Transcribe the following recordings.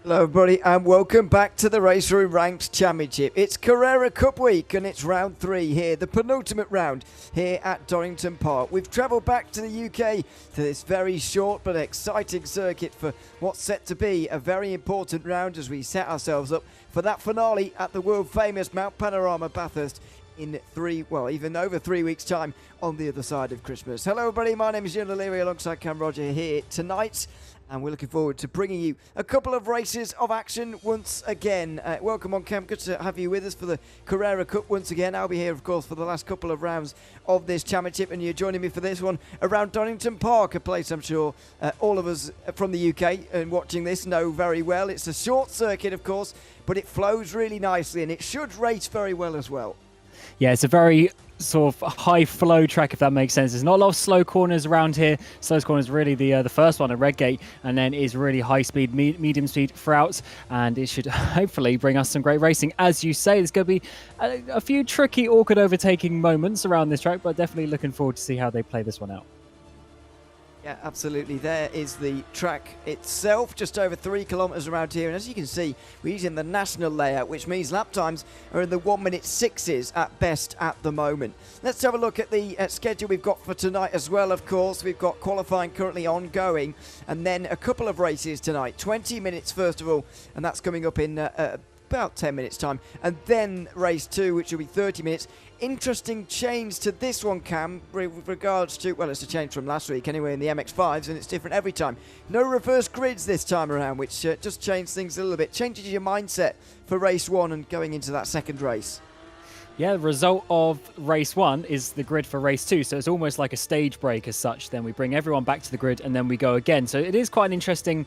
Hello everybody and welcome back to the RaceRoom Ranked Championship. It's Carrera Cup week and it's round 3 here, the penultimate round here at Donington Park. We've travelled back to the UK to this very short but exciting circuit for what's set to be a very important round as we set ourselves up for that finale at the world famous Mount Panorama Bathurst in even over 3 weeks time on the other side of Christmas. Hello everybody, my name is Ian O'Leary alongside Cam Roger here tonight. And we're looking forward to bringing you a couple of races of action once again. Welcome on, Cam. Good to have you with us for the Carrera Cup once again. I'll be here, of course, for the last couple of rounds of this championship, and you're joining me for this one around Donington Park, a place I'm sure all of us from the UK and watching this know very well. It's a short circuit, of course, but it flows really nicely, and it should race very well as well. Yeah, it's a very sort of high flow track, if that makes sense. There's not a lot of slow corners around here. Slowest corner is really the first one at Redgate, and then is really high speed, medium speed throughout, and it should hopefully bring us some great racing. As you say, there's going to be a few tricky, awkward overtaking moments around this track, but definitely looking forward to see how they play this one out. Yeah, absolutely. There is the track itself, just over 3 kilometres around here. And as you can see, we're using the national layout, which means lap times are in the 1:06 6s at best at the moment. Let's have a look at the schedule we've got for tonight as well, of course. We've got qualifying currently ongoing, and then a couple of races tonight. 20 minutes, first of all, and that's coming up in about 10 minutes time, and then race 2, which will be 30 minutes. Interesting change to this one, Cam, with regards to, well, it's a change from last week anyway in the MX-5s, and it's different every time. No reverse grids this time around, which just changed things a little bit. Changes your mindset for race 1 and going into that second race. Yeah, the result of race 1 is the grid for race 2, so it's almost like a stage break as such. Then we bring everyone back to the grid and then we go again. So it is quite an interesting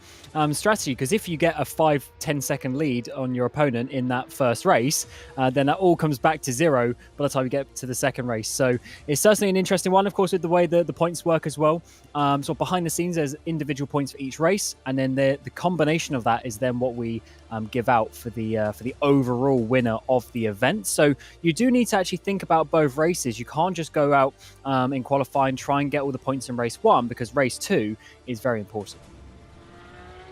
strategy, because if you get a 5-10 second lead on your opponent in that first race, then that all comes back to 0 by the time you get to the second race. So it's certainly an interesting one, of course, with the way the points work as well. So behind the scenes, there's individual points for each race, and then the combination of that is then what we give out for the overall winner of the event. So you do need to actually think about both races. You can't just go out in qualifying, try and get all the points in race 1, because race 2 is very important.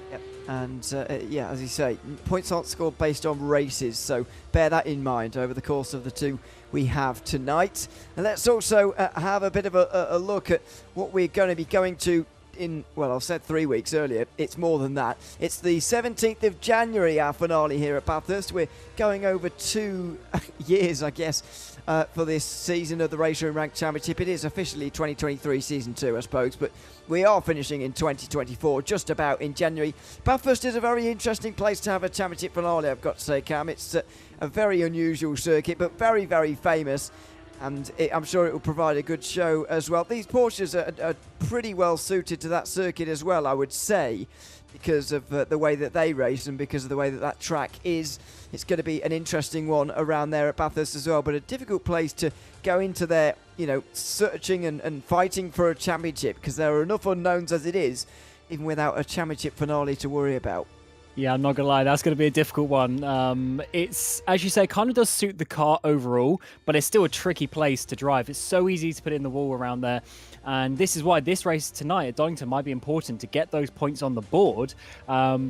Yep, and yeah, as you say, points aren't scored based on races, so bear that in mind over the course of the 2 we have tonight. And let's also have a bit of a look at what we're going to be going to in, well, I said 3 weeks earlier. It's more than that. It's the 17th of January, our finale here at Bathurst. We're going over 2 years, I guess, for this season of the RaceRoom Ranked Championship. It is officially 2023 Season 2, I suppose, but we are finishing in 2024, just about in January. Bathurst is a very interesting place to have a championship finale, I've got to say, Cam. It's a very unusual circuit, but very, very famous. And I'm sure it will provide a good show as well. These Porsches are pretty well suited to that circuit as well, I would say, because of the way that they race and because of the way that track is. It's going to be an interesting one around there at Bathurst as well, but a difficult place to go into there, you know, searching and fighting for a championship, because there are enough unknowns as it is, even without a championship finale to worry about. Yeah, I'm not going to lie, that's going to be a difficult one. It's, as you say, kind of does suit the car overall, but it's still a tricky place to drive. It's so easy to put in the wall around there. And this is why this race tonight at Donington might be important, to get those points on the board,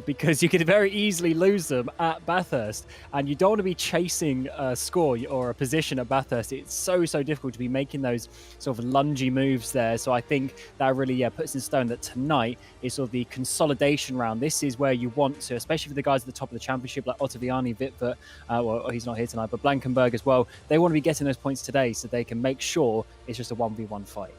because you could very easily lose them at Bathurst. And you don't want to be chasing a score or a position at Bathurst. It's so difficult to be making those sort of lungy moves there. So I think that really puts in stone that tonight is sort of the consolidation round. This is where you want to, especially for the guys at the top of the championship like Ottaviani, Wittbert, well, he's not here tonight, but Blankenberg as well. They want to be getting those points today so they can make sure it's just a 1v1 fight.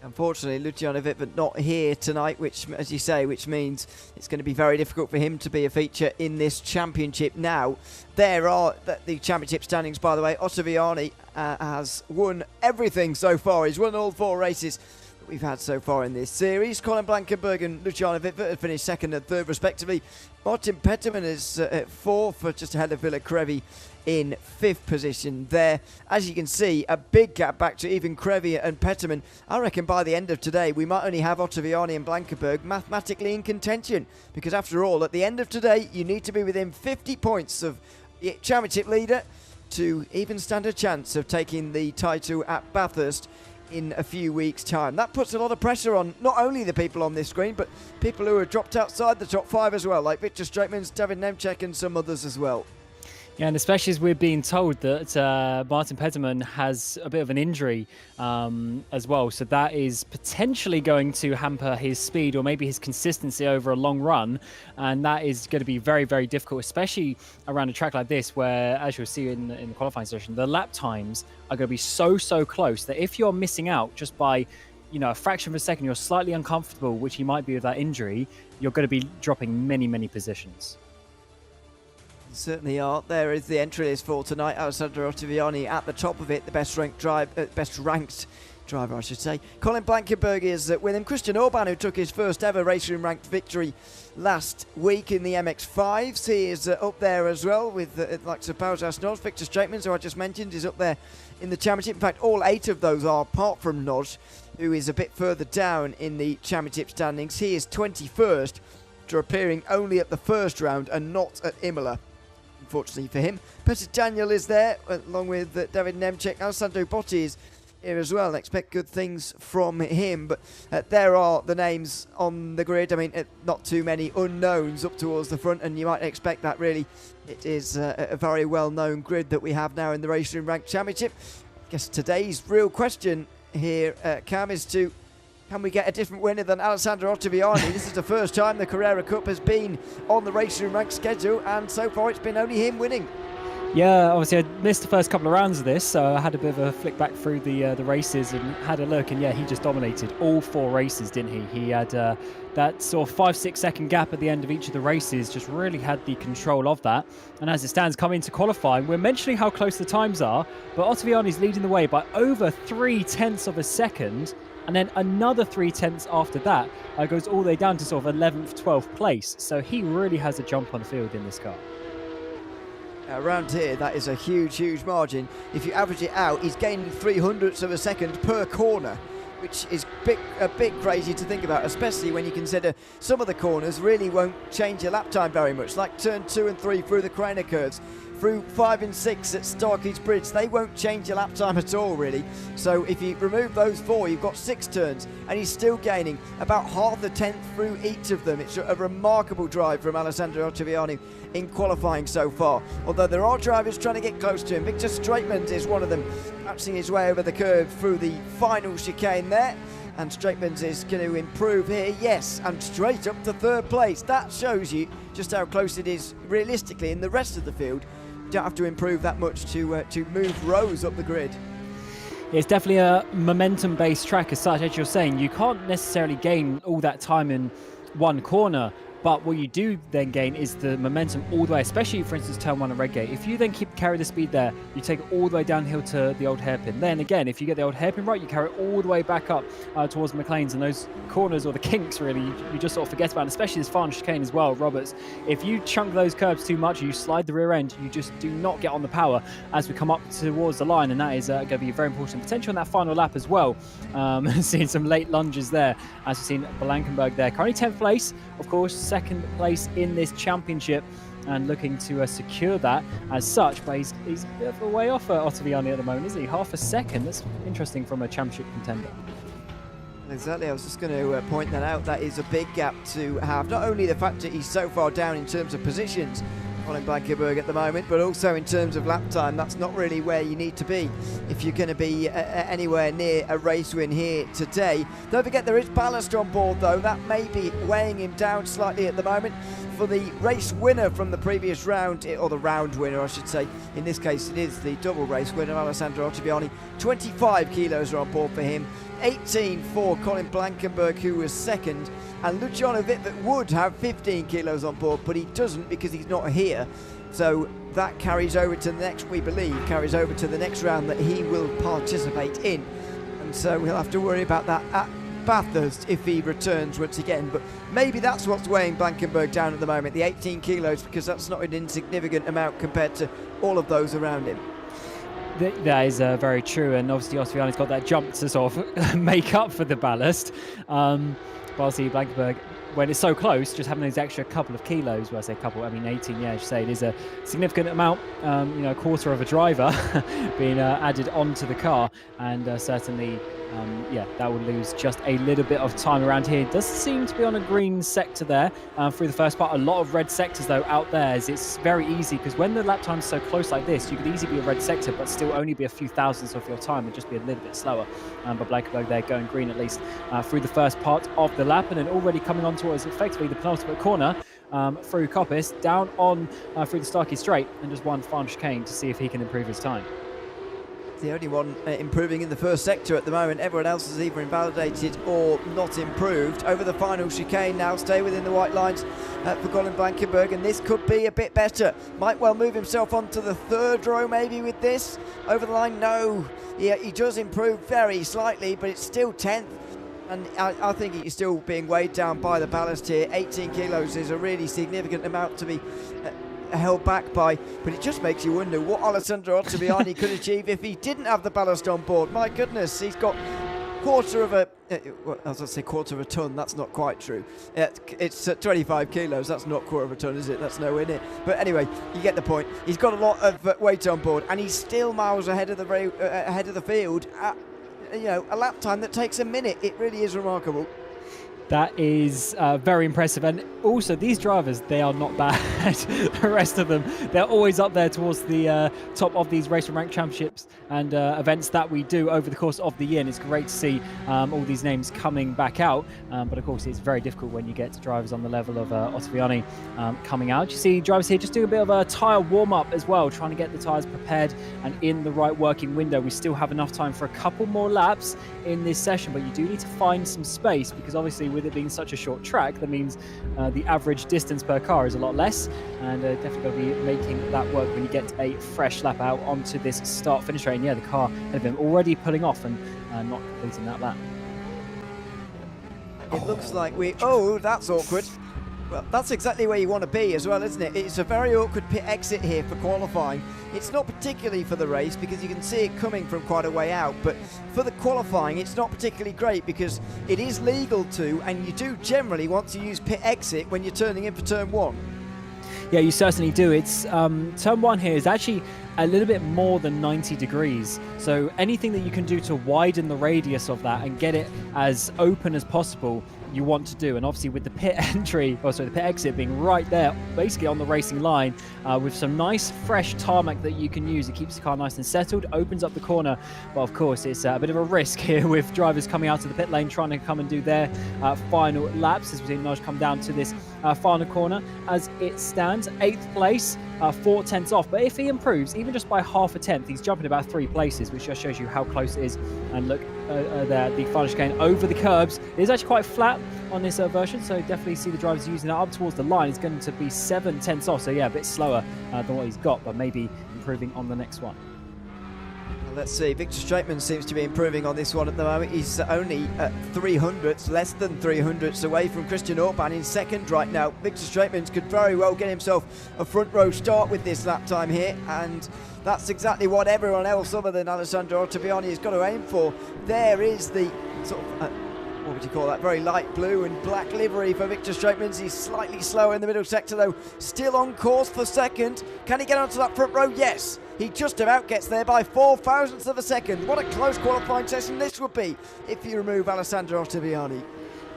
Unfortunately, Luciano Wittbert not here tonight, which, as you say, which means it's going to be very difficult for him to be a feature in this championship. Now, there are the championship standings, by the way. Ottaviani has won everything so far. He's won all 4 races that we've had so far in this series. Colin Blankenberg and Luciano Wittbert have finished 2nd and 3rd, respectively. Martin Petterman is at 4th, just ahead of Villa Crevi in 5th position there. As you can see, a big gap back to even Crevi and Petterman. I reckon by the end of today, we might only have Ottaviani and Blankenberg mathematically in contention, because after all, at the end of today, you need to be within 50 points of the championship leader to even stand a chance of taking the title at Bathurst in a few weeks' time. That puts a lot of pressure on not only the people on this screen, but people who have dropped outside the top 5 as well, like Victor Straetmans, David Nemchek and some others as well. Yeah, and especially as we're being told that Martin Peterman has a bit of an injury as well. So that is potentially going to hamper his speed or maybe his consistency over a long run. And that is going to be very, very difficult, especially around a track like this where, as you'll see in the qualifying session, the lap times are going to be so close that if you're missing out just by a fraction of a second, you're slightly uncomfortable, which you might be with that injury, you're going to be dropping many positions. Certainly are. There is the entry list for tonight. Alessandro Ottaviani at the top of it, the best ranked driver, I should say. Colin Blankenberg is with him. Christian Orban, who took his first ever RaceRoom ranked victory last week in the MX-5s, he is up there as well with like Sir Paujas Nodge. Victor Straetmans, who I just mentioned, is up there in the championship. In fact, all 8 of those are, apart from Nodge, who is a bit further down in the championship standings. He is 21st, after appearing only at the first round and not at Imola. Unfortunately for him. Peter Daniel is there, along with David Nemchek. Alessandro Botti is here as well. Expect good things from him. But there are the names on the grid. I mean, not too many unknowns up towards the front, and you might expect that, really. It is a very well-known grid that we have now in the RaceRoom Ranked Championship. I guess today's real question here, Cam, is can we get a different winner than Alessandro Ottaviani? This is the first time the Carrera Cup has been on the RaceRoom Ranked schedule, and so far it's been only him winning. Yeah, obviously I missed the first couple of rounds of this, so I had a bit of a flick back through the races and had a look, and yeah, he just dominated all 4 races, didn't he? He had that sort of 5-6 second gap at the end of each of the races, just really had the control of that. And as it stands, coming into qualifying, we're mentioning how close the times are, but Ottaviani's leading the way by over 0.3 of a second. And then another 0.3 after that goes all the way down to sort of 11th, 12th place. So he really has a jump on the field in this car. Around here, that is a huge margin. If you average it out, he's gaining 0.03 of a second per corner, which is a bit crazy to think about, especially when you consider some of the corners really won't change your lap time very much, like turn 2 and 3 through the Carrera curves. Through 5 and 6 at Starkeys Bridge, they won't change your lap time at all, really. So if you remove those 4, you've got 6 turns, and he's still gaining about half a tenth through each of them. It's a remarkable drive from Alessandro Ottaviani in qualifying so far. Although there are drivers trying to get close to him. Victor Straetmans is one of them, patching his way over the curve through the final chicane there. And Straetmans is going to improve here, yes, and straight up to 3rd place. That shows you just how close it is realistically in the rest of the field. You don't have to improve that much to move rows up the grid. It's definitely a momentum-based track as such. As you're saying, you can't necessarily gain all that time in one corner, but what you do then gain is the momentum all the way, especially, for instance, turn 1 at Redgate. If you then carry the speed there, you take it all the way downhill to the old hairpin. Then again, if you get the old hairpin right, you carry it all the way back up towards McLean's, and those corners, or the kinks really, you just sort of forget about, and especially this final chicane as well, Roberts. If you chunk those curbs too much, you slide the rear end, you just do not get on the power as we come up towards the line, and that is going to be very important potential in that final lap as well. Seeing some late lunges there, as we've seen Blankenberg there. Currently 10th place, of course, 2nd place in this championship, and looking to secure that as such, but he's a bit of a way off Ottaviani at the moment, isn't he? Half a second. That's interesting from a championship contender. Exactly, I was just going to point that out. That is a big gap to have. Not only the fact that he's so far down in terms of positions, Colin Blankenberg at the moment, but also in terms of lap time. That's not really where you need to be if you're going to be anywhere near a race win here today. Don't forget there is ballast on board though. That may be weighing him down slightly at the moment. For the race winner from the previous round, or the round winner I should say, in this case it is the double race winner, Alessandro Ottaviani, 25 kilos are on board for him, 18 for Colin Blankenberg, who was 2nd, and Luciano Vitvit would have 15 kilos on board, but he doesn't because he's not here. So that carries over to the next, we believe, carries over to the next round that he will participate in. And so we'll have to worry about that at Bathurst if he returns once again. But maybe that's what's weighing Blankenberg down at the moment, the 18 kilos, because that's not an insignificant amount compared to all of those around him. That is very true, and obviously Ottaviani's got that jump to sort of make up for the ballast. But obviously Blankenberg, when it's so close, just having those extra couple of kilos, well I say couple, I mean 18, yeah, as you say, it is a significant amount, a quarter of a driver being added onto the car, and certainly yeah, that will lose just a little bit of time around here. It does seem to be on a green sector there through the first part. A lot of red sectors though out there, as it's very easy, because when the lap time's so close like this, you could easily be a red sector but still only be a few thousandths of your time and just be a little bit slower. But Blankenberg there going green at least through the first part of the lap, and then already coming on towards effectively the penultimate corner through Coppice, down on through the Starkey Straight, and just one final chicane to see if he can improve his time. The only one improving in the first sector at the moment. Everyone else is either invalidated or not improved. Over the final chicane now, stay within the white lines for Colin Blankenberg, and this could be a bit better. Might well move himself onto the third row maybe with this. Over the line, no. He does improve very slightly, but it's still 10th. And I think he's still being weighed down by the ballast here. 18 kilos is a really significant amount to be held back by, but it just makes you wonder what Alessandro Ottaviani could achieve if he didn't have the ballast on board. My goodness, he's got quarter of a ton. That's not quite true. It's 25 kilos. That's not quarter of a ton, is it? That's nowhere near. But anyway, you get the point. He's got a lot of weight on board, and he's still miles ahead of the field at, a lap time that takes a minute. It really is remarkable. That is very impressive. And also, these drivers, they are not bad. The rest of them, they're always up there towards the top of these RaceRoom Rank Championships and events that we do over the course of the year. And it's great to see all these names coming back out. But of course, it's very difficult when you get to drivers on the level of Ottaviani coming out. You see drivers here just doing a bit of a tyre warm-up as well, trying to get the tyres prepared and in the right working window. We still have enough time for a couple more laps in this session, but you do need to find some space, because obviously with it being such a short track, that means the average distance per car is a lot less, and definitely going to be making that work when you get a fresh lap out onto this start-finish straight. And yeah, the car had been already pulling off and not completing that lap. It looks like that's awkward. Well, that's exactly where you want to be as well, isn't it? It's a very awkward pit exit here for qualifying. It's not particularly for the race because you can see it coming from quite a way out, but for the qualifying it's not particularly great because it is legal to, and you do generally want to use pit exit when you're turning in for turn one. Yeah, you certainly do. It's turn one here is actually a little bit more than 90 degrees. So anything that you can do to widen the radius of that and get it as open as possible, you want to do. And obviously with the pit the pit exit being right there, basically on the racing line, with some nice fresh tarmac that you can use, it keeps the car nice and settled, opens up the corner. But of course, it's a bit of a risk here with drivers coming out of the pit lane trying to come and do their final laps, as we see Naj come down to this final corner. As it stands, 8th place, 4 tenths off. But if he improves, even just by half a tenth, he's jumping about 3 places, which just shows you how close it is. And look there, the final chicane over the curbs. It is actually quite flat on this version, so definitely see the drivers using that up towards the line. It's going to be 7 tenths off, so yeah, a bit slower than what he's got, but maybe improving on the next one. Let's see, Victor Straitman seems to be improving on this one at the moment. He's only at 300ths, less than 300ths away from Christian Orban in second right now. Victor Straitman could very well get himself a front row start with this lap time here, and that's exactly what everyone else other than Alessandro Ottaviani has got to aim for. There is the sort of what would you call that, very light blue and black livery for Victor Straitmans. He's slightly slower in the middle sector though, still on course for second. Can he get onto that front row? Yes, he just about gets there by 4 thousandths of a second. What a close qualifying session this would be if you remove Alessandro Ottaviani.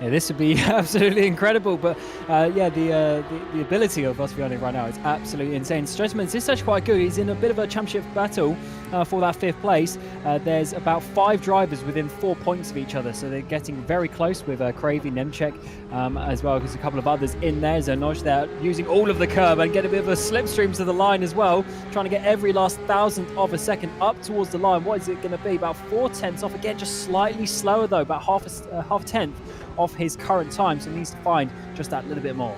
Yeah, this would be absolutely incredible, but yeah, the ability of Ottaviani right now is absolutely insane. Straitmans is actually quite good. He's in a bit of a championship battle for that 5th place. There's about 5 drivers within 4 points of each other, so they're getting very close with Cravey, Nemchek, as well as a couple of others in there. Zanoj there using all of the curb and get a bit of a slipstream to the line as well, trying to get every last thousandth of a second up towards the line. What is it going to be? About 4 tenths off again, just slightly slower though, about half a tenth off his current time, so he needs to find just that little bit more.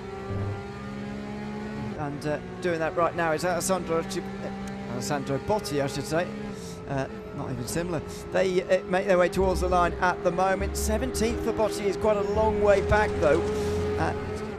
And doing that right now is Alessandro Botti, I should say. Not even similar. They make their way towards the line at the moment. 17th for Botti is quite a long way back though.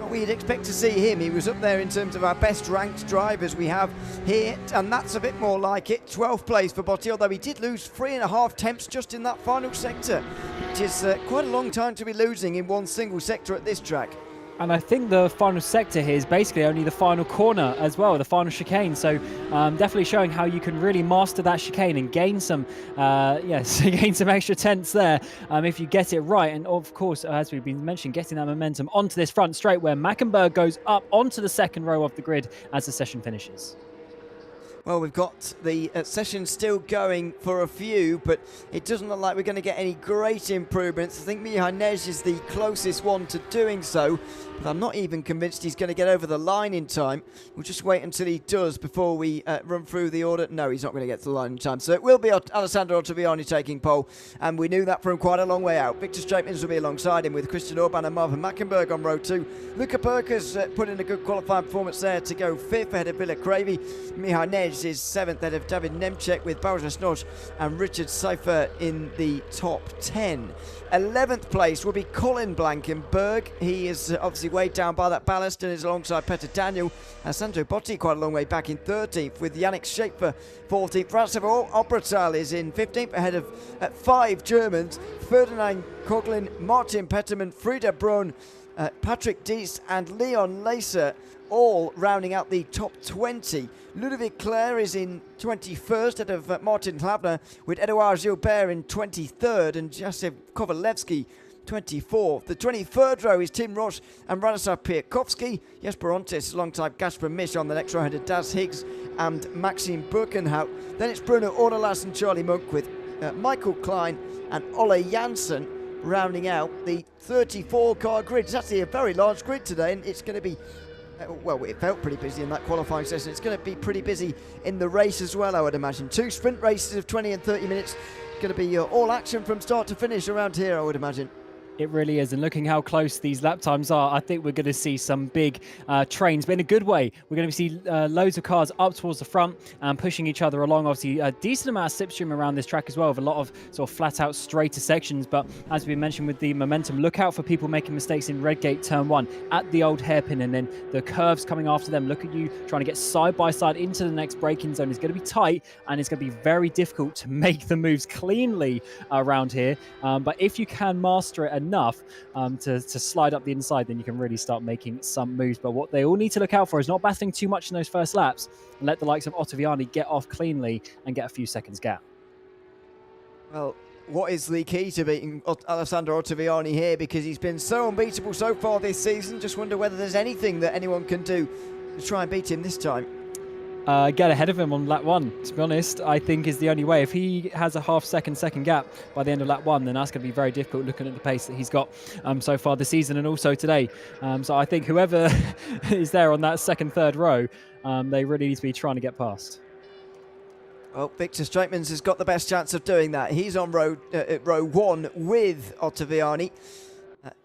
We'd expect to see him. He was up there in terms of our best ranked drivers we have here, and that's a bit more like it. 12th place for Botti, although he did lose 3.5 tenths just in that final sector, which is quite a long time to be losing in one single sector at this track. And I think the final sector here is basically only the final corner as well, the final chicane. So definitely showing how you can really master that chicane and gain some, gain some extra tenths there if you get it right. And of course, as we've been mentioning, getting that momentum onto this front straight where Mackenberg goes up onto the second row of the grid as the session finishes. Well, we've got the session still going for a few, but it doesn't look like we're going to get any great improvements. I think Mihanej is the closest one to doing so, but I'm not even convinced he's going to get over the line in time. We'll just wait until he does before we run through the order. No, he's not going to get to the line in time. So it will be Alessandro Ottaviani taking pole, and we knew that from quite a long way out. Victor Straitmans will be alongside him with Christian Orban and Marvin Mackenberg on row 2. Luca Perkers put in a good qualifying performance there to go 5th ahead of Villa Cravey. Mihanej is 7th ahead of David Nemchek with Bowser Snodge and Richard Seifer in the top 10. 11th place will be Colin Blankenberg. He is obviously weighed down by that ballast and is alongside Peter Daniel. And Sandro Botti quite a long way back in 13th with Yannick Schaefer 14th. Francois Obratal is in 15th ahead of 5 Germans. Ferdinand Coughlin, Martin Petterman, Frieda Brunn, Patrick Dees and Leon Lacer all rounding out the top 20. Ludovic Clare is in 21st ahead of Martin Hlavner with Edouard Gilbert in 23rd and Jacek Kowalewski 24th. The 23rd row is Tim Roche and Radosław Piatkowski. Jesper Ontis alongside Gasper Misch on the next row ahead of Daz Higgs and Maxime Birkenhout. Then it's Bruno Ornelas and Charlie Monk with Michael Klein and Ole Janssen rounding out the 34-car grid. It's actually a very large grid today, and it's going to be well, it felt pretty busy in that qualifying session. It's going to be pretty busy in the race as well, I would imagine. 2 sprint races of 20 and 30 minutes. Going to be all action from start to finish around here, I would imagine. It really is, and looking how close these lap times are, I think we're going to see some big trains, but in a good way. We're going to see loads of cars up towards the front and pushing each other along. Obviously, a decent amount of slipstream around this track as well, with a lot of sort of flat-out straighter sections. But as we mentioned with the momentum, look out for people making mistakes in Redgate Turn 1 at the old hairpin, and then the curves coming after them. Look at you trying to get side-by-side into the next braking zone. It's going to be tight, and it's going to be very difficult to make the moves cleanly around here. But if you can master it enough to slide up the inside, then you can really start making some moves. But what they all need to look out for is not battling too much in those first laps and let the likes of Ottaviani get off cleanly and get a few seconds gap. Well, what is the key to beating Alessandro Ottaviani here? Because he's been so unbeatable so far this season. Just wonder whether there's anything that anyone can do to try and beat him this time. Get ahead of him on lap 1, to be honest, I think is the only way. If he has a half-second gap by the end of lap 1, then that's going to be very difficult looking at the pace that he's got so far this season and also today. So I think whoever is there on that second, third row, they really need to be trying to get past. Well, Victor Straitmans has got the best chance of doing that. He's on row 1 with Ottaviani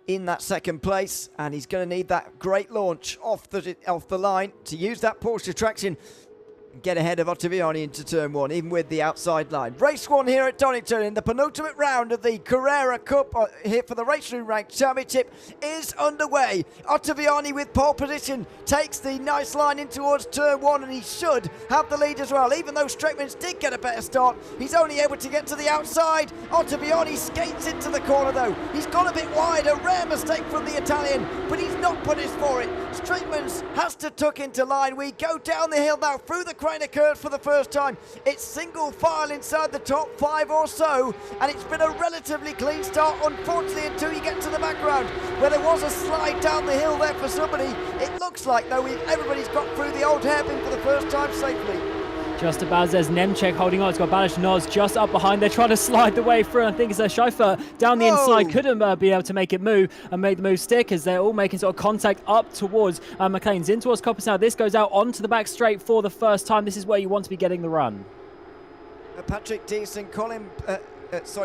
in that second place, and he's going to need that great launch off the line to use that Porsche traction and get ahead of Ottaviani into turn 1, even with the outside line. Race 1 here at Donington in the penultimate round of the Carrera Cup here for the RaceRoom Ranked Championship is underway. Ottaviani with pole position takes the nice line in towards turn 1, and he should have the lead as well. Even though Straitmans did get a better start, he's only able to get to the outside. Ottaviani skates into the corner though. He's gone a bit wide, a rare mistake from the Italian, but he's not punished for it. Straitmans has to tuck into line. We go down the hill now through the Craner curve for the first time. It's single file inside the top 5 or so, and it's been a relatively clean start, unfortunately, until you get to the background where there was a slide down the hill there for somebody. It looks like though everybody's got through the old hairpin for the first time safely. Just about there's Nemchek holding on. It's got Balish Noz just up behind. They're trying to slide the way through. I think it's a Schäfer down the inside. Couldn't be able to make it move and make the move stick as they're all making sort of contact up towards McLean's in towards Coppers now. This goes out onto the back straight for the first time. This is where you want to be getting the run. Patrick Dees and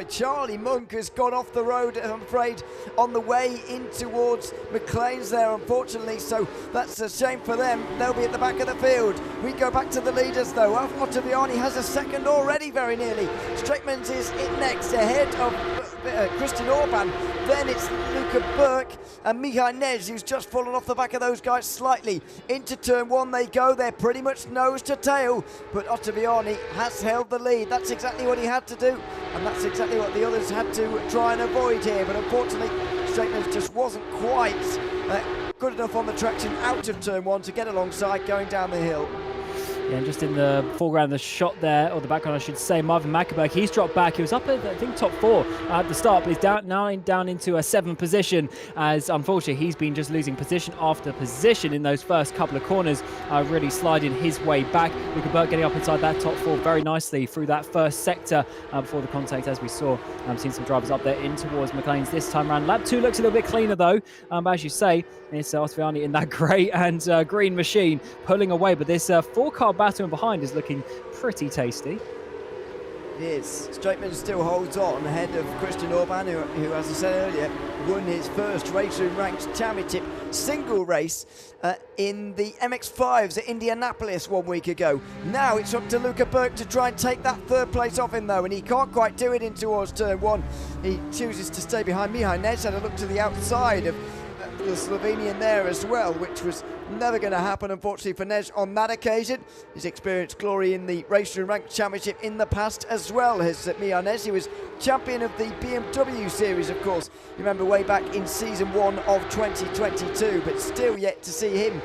Charlie Monk has gone off the road, I'm afraid, on the way in towards McLean's there, unfortunately, so that's a shame for them. They'll be at the back of the field. We go back to the leaders, though. Ottaviani has a second already, very nearly. Straitmans is in next, ahead of Christian Orban. Then it's Luca Burke and Mihai Než, who's just fallen off the back of those guys slightly. Into turn one they go. They're pretty much nose to tail, but Ottaviani has held the lead. That's exactly what he had to do, and that's exactly what the others had to try and avoid here. But unfortunately, Straightman just wasn't quite good enough on the traction out of turn one to get alongside going down the hill. Yeah, and just in the foreground, the shot there, or the background I should say, Marvin Mackenberg, he's dropped back. He was up at, I think, top 4 at the start, but he's down into a 7th position, as unfortunately he's been just losing position after position in those first couple of corners, really sliding his way back. Luca Burke getting up inside that top 4 very nicely through that first sector before the contact, as we saw. Seen some drivers up there in towards McLean's this time around. Lap 2 looks a little bit cleaner though, but as you say, it's Ottaviani in that grey and green machine pulling away, but this 4-car battle in behind is looking pretty tasty. It is. Straightman still holds on ahead of Christian Orban, who, as I said earlier, won his first RaceRoom Ranked Championship single race in the MX-5s at Indianapolis 1 week ago. Now it's up to Luca Burke to try and take that 3rd place off him though, and he can't quite do it in towards turn 1. He chooses to stay behind Mihai Než, had a look to the outside of the Slovenian there as well, which was never going to happen, unfortunately, for Než on that occasion. He's experienced glory in the RaceRoom Ranked Championship in the past as well, has Mihai Než. He was champion of the BMW series, of course. You remember way back in season 1 of 2022, but still yet to see him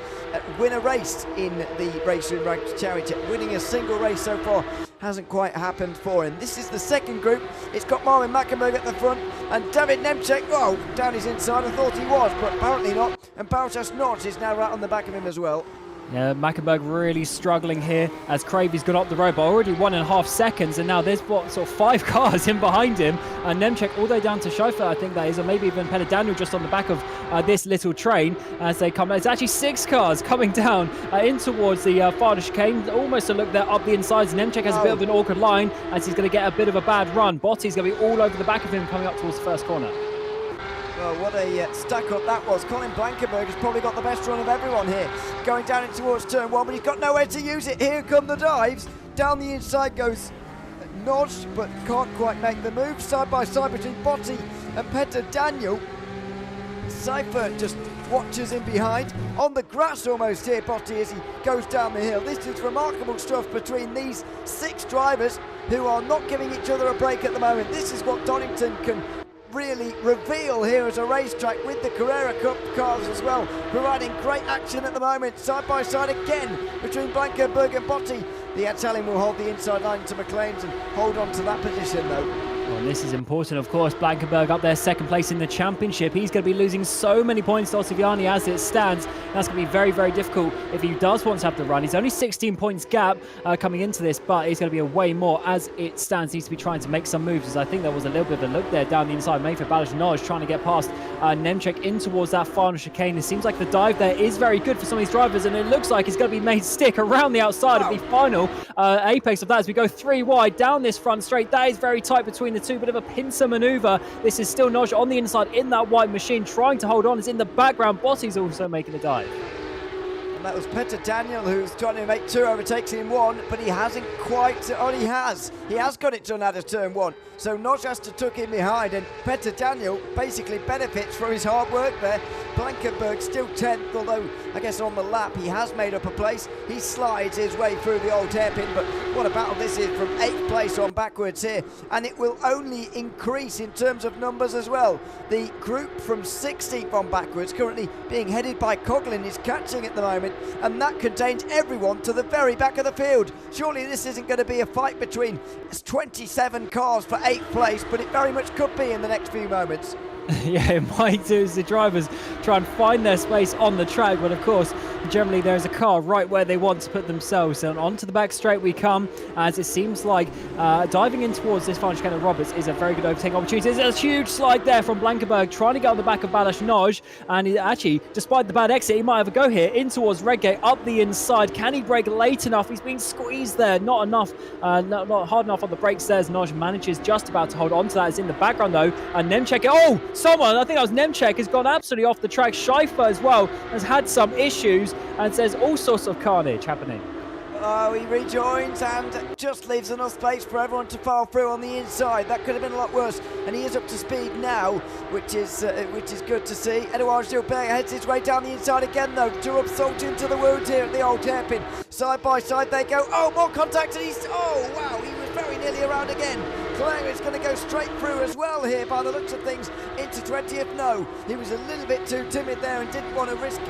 win a race in the RaceRoom Ranked Championship. Winning a single race so far hasn't quite happened for him. This is the second group. It's got Marvin Mackenberg at the front and David Nemček, oh, down his inside. I thought he was, but apparently not. And Bałtas Nagy is now right on the back of him as well. Yeah, Mackenberg really struggling here as Cravey's got up the road, but already 1.5 seconds, and now there's what, sort of 5 cars in behind him, and Nemček all the way down to Schäfer, I think that is, or maybe even Peter Daniel just on the back of this little train as they come. It's actually 6 cars coming down in towards the final chicane, almost a look there up the insides. Nemček has a bit of an awkward line as he's going to get a bit of a bad run. Botti's going to be all over the back of him coming up towards the first corner. Well, what a stack up that was. Colin Blankenberg has probably got the best run of everyone here. Going down in towards turn 1, but he's got nowhere to use it. Here come the dives. Down the inside goes Nagy, but can't quite make the move. Side by side between Botti and Peter Daniel. Seifert just watches in behind. On the grass almost here, Botti, as he goes down the hill. This is remarkable stuff between these 6 drivers who are not giving each other a break at the moment. This is what Donington can really reveal here as a racetrack with the Carrera Cup cars as well, providing great action at the moment. Side by side again between Blankenberg and Botti. The Italian will hold the inside line to McLean's and hold on to that position though. Well, this is important, of course. Blankenberg up there, 2nd place in the championship. He's going to be losing so many points to Ottaviani as it stands. That's going to be very, very difficult if he does want to have the run. He's only 16 points gap coming into this, but he's going to be a way more as it stands. Needs to be trying to make some moves, as I think there was a little bit of a look there down the inside. Maybe for Ballast Nagy trying to get past Nemček in towards that final chicane. It seems like the dive there is very good for some of these drivers, and it looks like it's going to be made stick around the outside of the final apex of that as we go 3 wide down this front straight. That is very tight between the two. Bit of a pincer maneuver. This is still Nagy on the inside in that white machine trying to hold on. It's in the background. Botti's also making a dive. And that was Peter Daniel who's trying to make 2 overtakes in 1, but he hasn't quite. Oh, he has got it done out of turn 1. So Nagy has to tuck in behind, and Peter Daniel basically benefits from his hard work there. Blankenberg still 10th, although I guess on the lap he has made up a place. He slides his way through the old hairpin, but what a battle this is from 8th place on backwards here, and it will only increase in terms of numbers as well. The group from 16th on backwards, currently being headed by Coughlin, is catching at the moment, and that contains everyone to the very back of the field. Surely this isn't going to be a fight between 27 cars for 8th place, but it very much could be in the next few moments. Yeah, it might do as the drivers try and find their space on the track, but of course generally there's a car right where they want to put themselves. And onto the back straight we come, as it seems like diving in towards this final chicane of Roberts is a very good overtaking opportunity. There's a huge slide there from Blankenberg trying to get on the back of Ballast Nagy, and he actually, despite the bad exit, he might have a go here in towards Redgate up the inside. Can he brake late enough? He's being squeezed there, not enough, not hard enough on the brakes there, as Nagy manages just about to hold on to that. Is in the background though, and Nemček, oh, someone, I think that was Nemček, has gone absolutely off the track. Schäfer as well has had some issues, and there's all sorts of carnage happening. Oh, he rejoins and just leaves enough space for everyone to file through on the inside. That could have been a lot worse, and he is up to speed now, which is good to see. Edouard Gilbert heads his way down the inside again, though, to rub salt into the wound here at the old hairpin. Side by side they go. Oh, more contact, and oh wow, he was very nearly around again. Claire is going to go straight through as well here by the looks of things into 20th. No, he was a little bit too timid there and didn't want to risk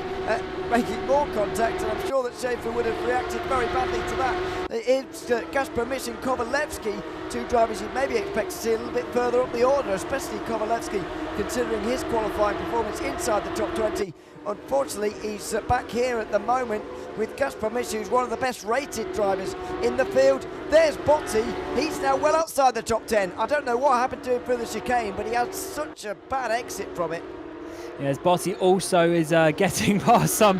making more contact, and I'm sure that Schaefer would have reacted very badly to that. It's Gaspar Misch and Kovalevsky, two drivers you'd maybe expect to see a little bit further up the order, especially Kovalevsky, considering his qualifying performance inside the top 20. Unfortunately, he's back here at the moment with Gaspar Misch, who's one of the best rated drivers in the field. There's Botti. He's now well outside the top 10. I don't know what happened to him through the chicane, but he had such a bad exit from it. Yes, Botti also is getting past some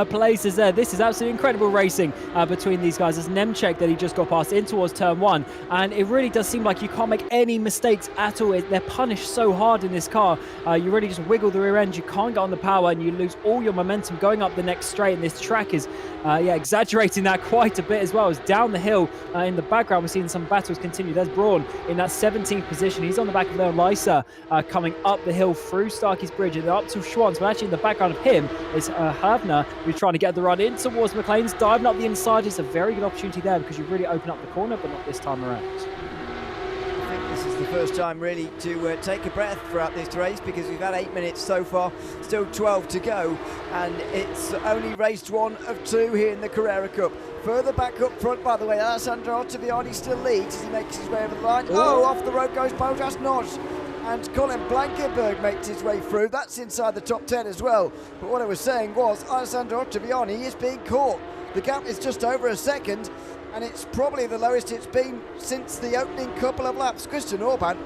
places there. This is absolutely incredible racing between these guys. There's Nemchek that he just got past in towards turn 1, and it really does seem like you can't make any mistakes at all. They're punished so hard in this car. You really just wiggle the rear end, you can't get on the power, and you lose all your momentum going up the next straight, and this track is exaggerating that quite a bit as well. As down the hill in the background, we're seeing some battles continue. There's Braun in that 17th position. He's on the back of Leon Lysa coming up the hill through Starkey's Bridge and up to Schwantz, but actually in the background of him is Havner, who's trying to get the run in towards McLean's, diving up the inside. It's a very good opportunity there because you really open up the corner, but not this time around. I think this is the first time really to take a breath throughout this race, because we've had 8 minutes so far, still 12 to go, and it's only raced one of two here in the Carrera Cup. Further back up front, by the way, Alessandro Ottaviani still leads as he makes his way over the line. Oh, off the road goes Bojas Noj. And Colin Blankenberg makes his way through. That's inside the top 10 as well. But what I was saying was, Alessandro Ottaviani is being caught. The gap is just over a second, and it's probably the lowest it's been since the opening couple of laps. Christian Orban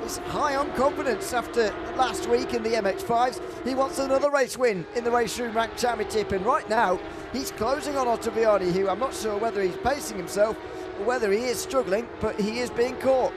is high on confidence after last week in the MX-5s. He wants another race win in the RaceRoom Rank Championship, and right now he's closing on Ottaviani, who I'm not sure whether he's pacing himself or whether he is struggling, but he is being caught.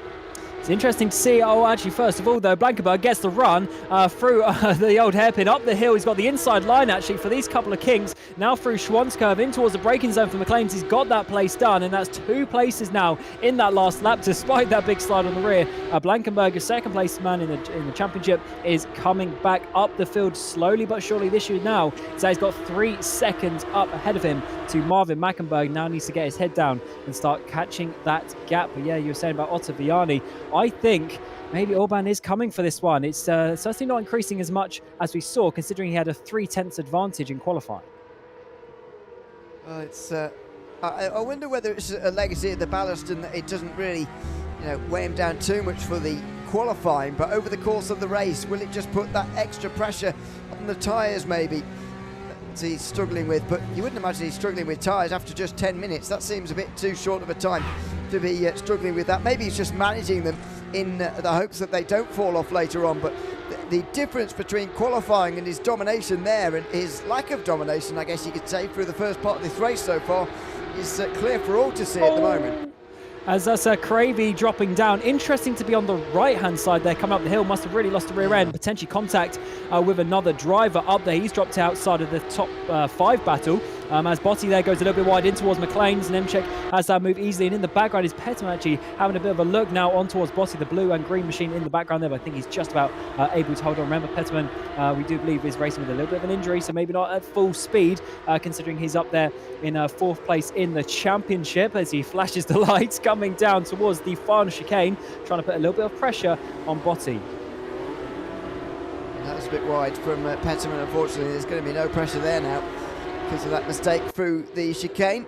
It's interesting to see. Oh, actually, first of all, though, Blankenberg gets the run through the old hairpin up the hill. He's got the inside line, actually, for these couple of kings. Now through Schwantz curve in towards the braking zone for McLean's. He's got that place done, and that's 2 places now in that last lap, despite that big slide on the rear. Blankenberg, your second place man in the championship, is coming back up the field slowly but surely this year now. So he's got 3 seconds up ahead of him to Marvin Mackenberg. Now needs to get his head down and start catching that gap. But yeah, you were saying about Ottaviani. I think maybe Orban is coming for this one. It's certainly not increasing as much as we saw, considering he had a 3/10 advantage in qualifying. I wonder whether it's a legacy of the ballast and that it doesn't really, weigh him down too much for the qualifying. But over the course of the race, will it just put that extra pressure on the tyres maybe that he's struggling with? But you wouldn't imagine he's struggling with tyres after just 10 minutes. That seems a bit too short of a time to be struggling with that. Maybe he's just managing them in the hopes that they don't fall off later on. But the difference between qualifying and his domination there, and his lack of domination, I guess you could say, through the first part of this race so far, is clear for all to see at the moment. As that's Cravey dropping down. Interesting to be on the right-hand side there, coming up the hill. Must have really lost the rear end. Potentially contact with another driver up there. He's dropped outside of the top 5 battle. As Botti there goes a little bit wide in towards McLean's, and Nemchek has that move easily. And in the background is Petman actually having a bit of a look now on towards Botti, the blue and green machine in the background there. But I think he's just about able to hold on. Remember, Petman, we do believe, is racing with a little bit of an injury, so maybe not at full speed, considering he's up there in 4th place in the championship as he flashes the lights coming down towards the final chicane, trying to put a little bit of pressure on Botti. That was a bit wide from Petman, unfortunately. There's going to be no pressure there now because of that mistake through the chicane.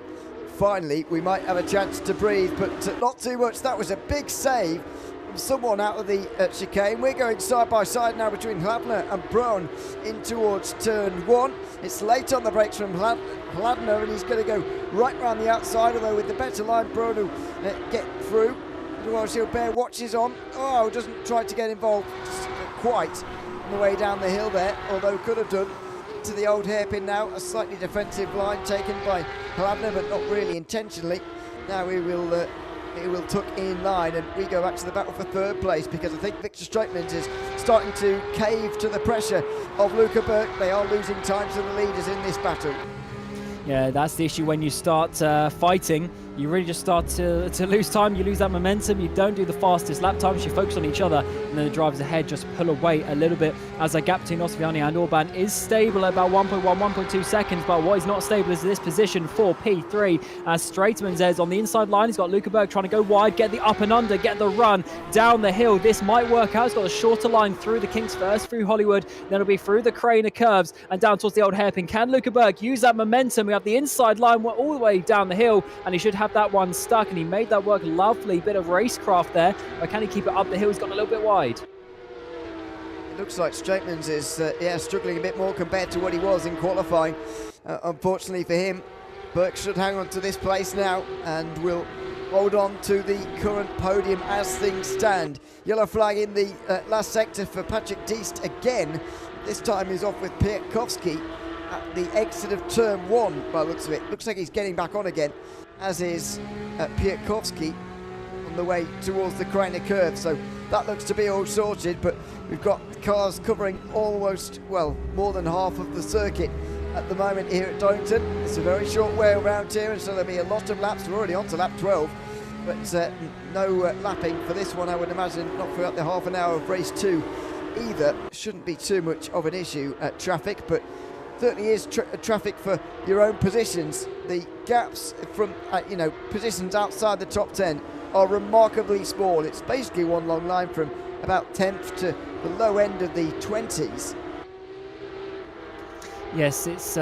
Finally, we might have a chance to breathe, but not too much. That was a big save from someone out of the chicane. We're going side by side now between Hladner and Braun in towards turn 1. It's late on the brakes from Hladner, and he's going to go right round the outside, although with the better line, Braun will get through. Edouard Gilbert watches on. Oh, doesn't try to get involved quite on the way down the hill there, although could have done. To the old hairpin now, a slightly defensive line taken by Hladner, but not really intentionally. Now he will tuck in line, and we go back to the battle for 3rd place, because I think Victor Straitmans is starting to cave to the pressure of Luca Burke. They are losing time to the leaders in this battle. Yeah, that's the issue when you start fighting. You really just start to lose time. You lose that momentum. You don't do the fastest lap times. You focus on each other, and then the drivers ahead just pull away a little bit as that gap between Ottaviani and Orban is stable at about 1.1, 1.2 seconds. But what is not stable is this position for P3. As Straightman says on the inside line, he's got Lukenberg trying to go wide, get the up and under, get the run down the hill. This might work out. He's got a shorter line through the Kinks first, through Hollywood, then it'll be through the Craner curves and down towards the old hairpin. Can Lukenberg use that momentum? We have the inside line all the way down the hill, and he should have that one stuck, and he made that work. Lovely bit of racecraft there, but can he keep it up the hill? He's got a little bit wide. It looks like Straightman's is struggling a bit more compared to what he was in qualifying. Unfortunately for him, Burke should hang on to this place now and will hold on to the current podium as things stand. Yellow flag in the last sector for Patrick Deist again. This time he's off with Piatkowski at the exit of turn 1 by the looks of it. Looks like he's getting back on again, as is Piatkowski on the way towards the Craner curve. So that looks to be all sorted, but we've got cars covering almost, well, more than half of the circuit at the moment here at Donington. It's a very short way around here, and so there'll be a lot of laps. We're already on to lap 12, but no lapping for this one, I would imagine, not throughout the half an hour of race 2 either. Shouldn't be too much of an issue at traffic, but certainly is traffic for your own positions. The gaps from positions outside the top 10 are remarkably small. It's basically one long line from about 10th to the low end of the 20s. Yes, it's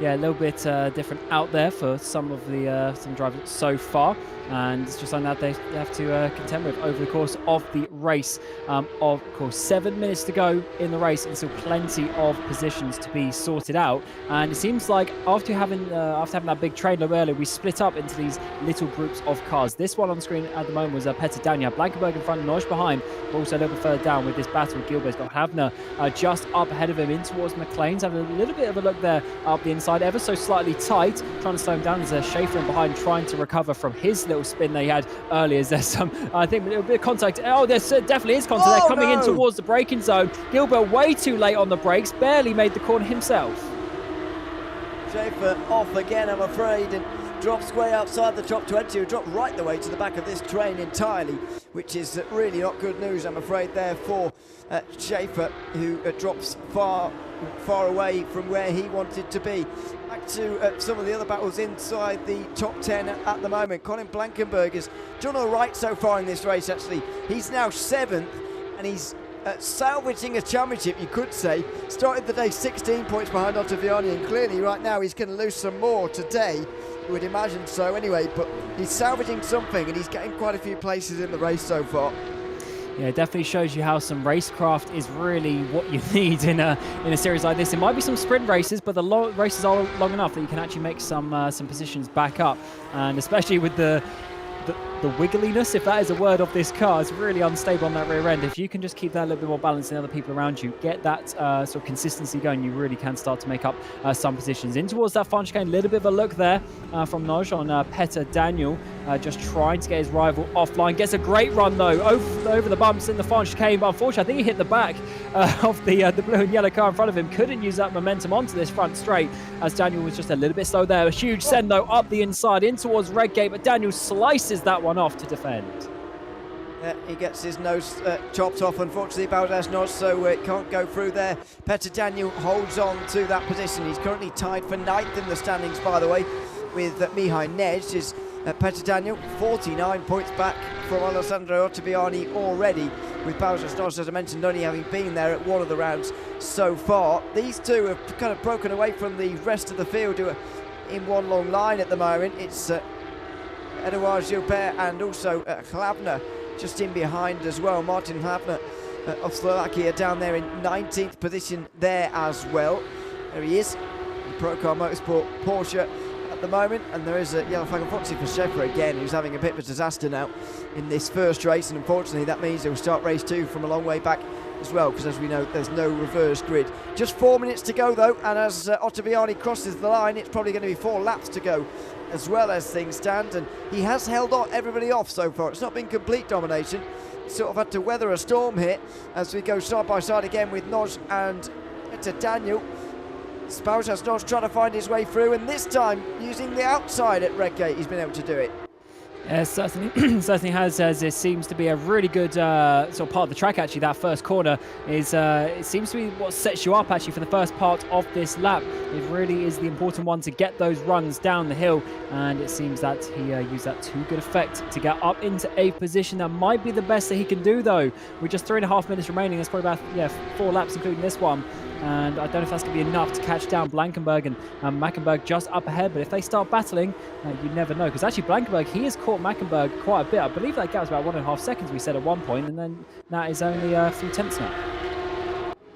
yeah, a little bit different out there for some of the some drivers so far, and it's just something that they have to contend with over the course of the race. Of course, 7 minutes to go in the race, and still plenty of positions to be sorted out. And it seems like after having that big train a little earlier, we split up into these little groups of cars. This one on screen at the moment was Petter Daniel, Blankenberg in front, Noj behind, but also a little bit further down with this battle. Gilbert's got Havner just up ahead of him in towards McLean's, having a little bit of a look there up the inside, ever so slightly tight, trying to slow him down. There's Schaefer in behind trying to recover from his little spin they had earlier. Is there some, I think, a little bit of contact? Oh, there definitely is contact there, coming in towards the braking zone. Gilbert way too late on the brakes, barely made the corner himself. Schaefer off again, I'm afraid, and drops way outside the top 20, who dropped right the way to the back of this train entirely, which is really not good news, I'm afraid, there for Schaefer, who drops far away from where he wanted to be. Back to some of the other battles inside the top 10 at the moment. Colin Blankenberg has done all right so far in this race, actually. He's now 7th, and he's salvaging a championship, you could say. Started the day 16 points behind Ottaviani, and clearly right now he's going to lose some more today. You would imagine so anyway, but he's salvaging something, and he's getting quite a few places in the race so far. Yeah, it definitely shows you how some racecraft is really what you need in a series like this. It might be some sprint races, but the races are long enough that you can actually make some positions back up, and especially with the wiggliness, if that is a word, of this car, is really unstable on that rear end. If you can just keep that a little bit more balanced than other people around you, get that sort of consistency going, you really can start to make up some positions. In towards that final chicane, a little bit of a look there from Noj on Petter Daniel, just trying to get his rival offline. Gets a great run though over the bumps in the final chicane, but unfortunately I think he hit the back of the blue and yellow car in front of him. Couldn't use that momentum onto this front straight, as Daniel was just a little bit slow there. A huge send though up the inside in towards Redgate, but Daniel slices that one off to defend. He gets his nose chopped off, unfortunately, Ballast Noj, so it can't go through there. Petter Daniel holds on to that position. He's currently tied for 9th in the standings, by the way, with Mihai Nej. Is Petter Daniel 49 points back from Alessandro Ottaviani already, with Ballast Noj, as I mentioned, only having been there at one of the rounds so far. These two have kind of broken away from the rest of the field, who are in one long line at the moment. It's Edouard Gilbert and also Hlavner just in behind as well. Martin Hlavner of Slovakia down there in 19th position there as well. There he is, the Procar Motorsport Porsche at the moment, and there is a yellow flag unfortunately for Schaefer again, who's having a bit of a disaster now in this first race, and unfortunately that means he'll start race 2 from a long way back as well, because as we know there's no reverse grid. Just 4 minutes to go though, and as Ottaviani crosses the line, it's probably going to be 4 laps to go as well as things stand, and he has held everybody off so far. It's not been complete domination. Sort of had to weather a storm here as we go side by side again with Noj and Petter Daniel. Spouter starts trying to find his way through, and this time using the outside at Redgate, he's been able to do it. Yeah, certainly, certainly has, as it seems to be a really good sort of part of the track. Actually, that first corner is it seems to be what sets you up actually for the first part of this lap. It really is the important one to get those runs down the hill, and it seems that he used that to good effect to get up into 8th position. That might be the best that he can do, though. With just 3.5 minutes remaining, that's probably about 4 laps, including this one. And I don't know if that's going to be enough to catch down Blankenberg and Mackenberg just up ahead. But if they start battling, you never know. Because actually, Blankenberg, he has caught Mackenberg quite a bit. I believe that gap was about 1.5 seconds, we said at one point, and then that is only a few tenths now.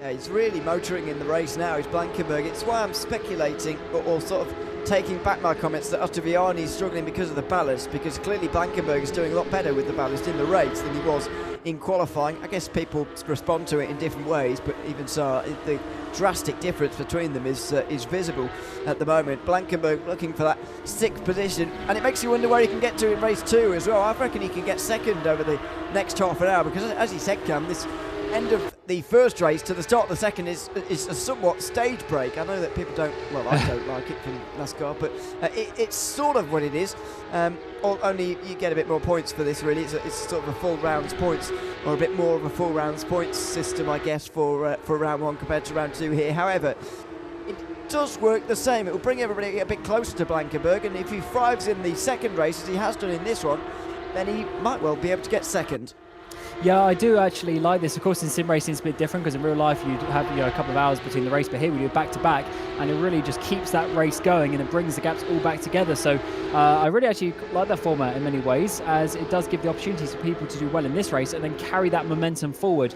Yeah, he's really motoring in the race now, is Blankenberg. It's why I'm speculating, or sort of taking back my comments that Ottaviani is struggling because of the ballast, because clearly Blankenberg is doing a lot better with the ballast in the race than he was in qualifying. I guess people respond to it in different ways, but even so, the drastic difference between them is visible at the moment. Blankenberg looking for that 6th position, and it makes you wonder where he can get to in race 2 as well. I reckon he can get second over the next half an hour, because as he said, Cam, this end of the first race to the start of the second is a somewhat stage break. I know that people don't, well, I don't like it from NASCAR, but it's sort of what it is. Only you get a bit more points for this, really. It's sort of a full rounds points, or a bit more of a full rounds points system, I guess, for round 1 compared to round 2 here. However, it does work the same. It will bring everybody a bit closer to Blankenberg, and if he thrives in the second race, as he has done in this one, then he might well be able to get second. Yeah, I do actually like this. Of course, in sim racing it's a bit different, because in real life you have a couple of hours between the race, but here we do it back to back, and it really just keeps that race going, and it brings the gaps all back together. So I really actually like that format in many ways, as it does give the opportunities for people to do well in this race and then carry that momentum forward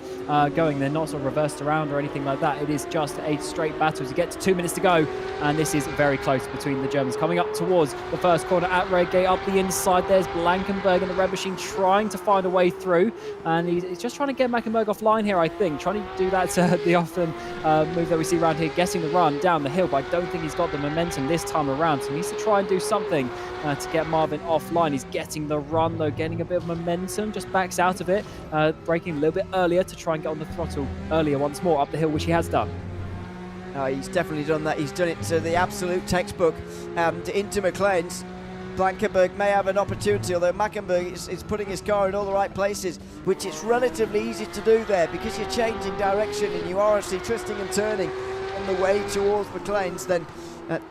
going. They're not sort of reversed around or anything like that. It is just a straight battle as you get to 2 minutes to go, and this is very close between the Germans. Coming up towards the first corner at Redgate, up the inside, there's Blankenberg and the Red Machine trying to find a way through. And he's just trying to get Mackenberg offline here, I think. Trying to do that the often move that we see around here, getting the run down the hill, but I don't think he's got the momentum this time around. So he needs to try and do something to get Marvin offline. He's getting the run, though, getting a bit of momentum, just backs out of it, braking a little bit earlier to try and get on the throttle earlier once more up the hill, which he has done. He's definitely done that. He's done it to the absolute textbook, and into McLaren's. Blankenberg may have an opportunity, although Mackenberg is putting his car in all the right places, which it's relatively easy to do there, because you're changing direction and you are actually twisting and turning on the way towards McLaren's. Then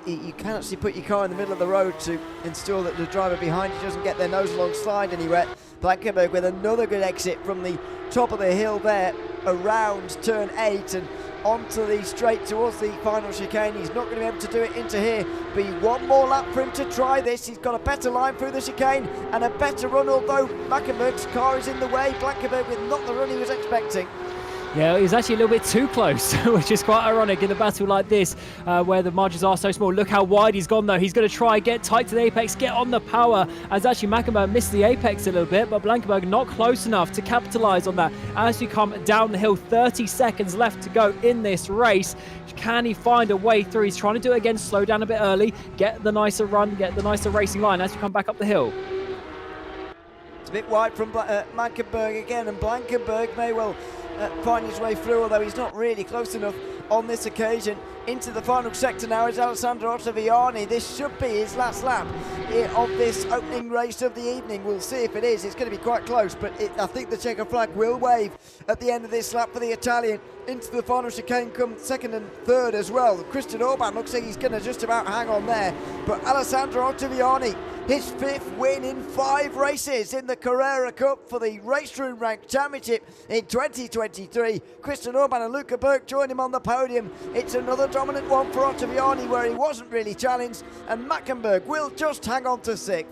you can actually put your car in the middle of the road to ensure that the driver behind you doesn't get their nose along slide anywhere. Blankenberg with another good exit from the top of the hill there, around turn 8 and onto the straight towards the final chicane. He's not going to be able to do it into here. Be one more lap for him to try this. He's got a better line through the chicane and a better run, although Mackenberg's car is in the way. Blankenberg with not the run he was expecting. Yeah, he was actually a little bit too close, which is quite ironic in a battle like this, where the margins are so small. Look how wide he's gone, though. He's going to try get tight to the apex, get on the power, as actually Mackenberg missed the apex a little bit, but Blankenberg not close enough to capitalise on that. As you come down the hill, 30 seconds left to go in this race. Can he find a way through? He's trying to do it again, slow down a bit early, get the nicer run, get the nicer racing line as you come back up the hill. It's a bit wide from Mackenberg again, and Blankenberg may well find his way through, although he's not really close enough on this occasion. Into the final sector now is Alessandro Ottaviani. This should be his last lap of this opening race of the evening. We'll see if it is. It's going to be quite close, but I think the checker flag will wave at the end of this lap for the Italian. Into the final chicane come second and third as well. Christian Orban looks like he's going to just about hang on there, but Alessandro Ottaviani, his 5th win in 5 races in the Carrera Cup for the RaceRoom Rank Championship in 2023. Christian Orban and Luca Burke join him on the podium. It's another dominant one for Ottaviani, where he wasn't really challenged, and Mackenberg will just hang on to 6th.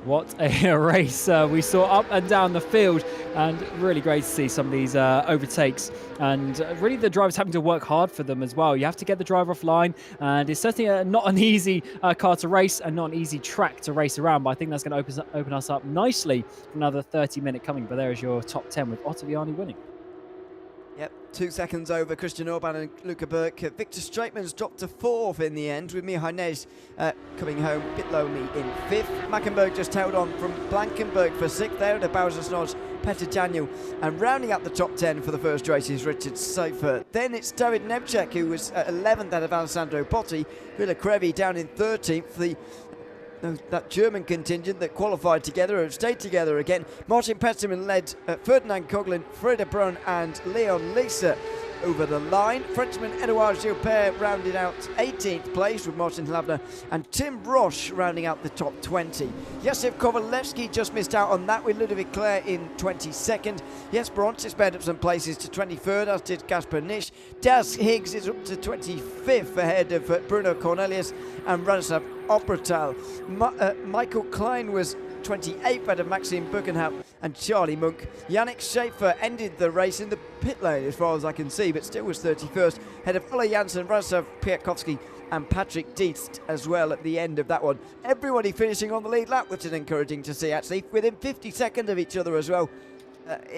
What a race we saw up and down the field, and really great to see some of these overtakes, and really the drivers having to work hard for them as well. You have to get the driver offline, and it's certainly not an easy car to race and not an easy track to race around, but I think that's going to open us up nicely for another 30-minute coming. But there is your top 10 with Ottaviani winning. Yep, 2 seconds over Christian Orban and Luca Burke. Victor Straitman's dropped to 4th in the end, with Mihai Než coming home a bit lonely in 5th. Mackenberg just held on from Blankenberg for 6th there at Bowser Snodge, Petr Daniel, and rounding up the top 10 for the first race is Richard Seifer. Then it's David Nemček, who was 11th out of Alessandro Botti. Villa Crevi down in 13th. That German contingent that qualified together have stayed together again. Martin Petterman led Ferdinand Coughlin, Freda Brun and Leon Lisa over the line. Frenchman Edouard Gilbert rounded out 18th place with Martin Lavner, and Tim Roche rounding out the top 20. Josef Kovalevsky just missed out on that with Ludovic Clare in 22nd. Jesper Onsis sped up some places to 23rd, as did Gasper Nish. Das Higgs is up to 25th ahead of Bruno Cornelius and Radoslav Obratal. Michael Klein was 28th out of Maxime Buchenhaupt and Charlie Monk. Yannick Schaefer ended the race in the pit lane as far as I can see, but still was 31st, ahead of Ola Janssen, Radoslav Piatkowski and Patrick Dietz as well at the end of that one. Everybody finishing on the lead lap, which is encouraging to see actually, within 50 seconds of each other as well.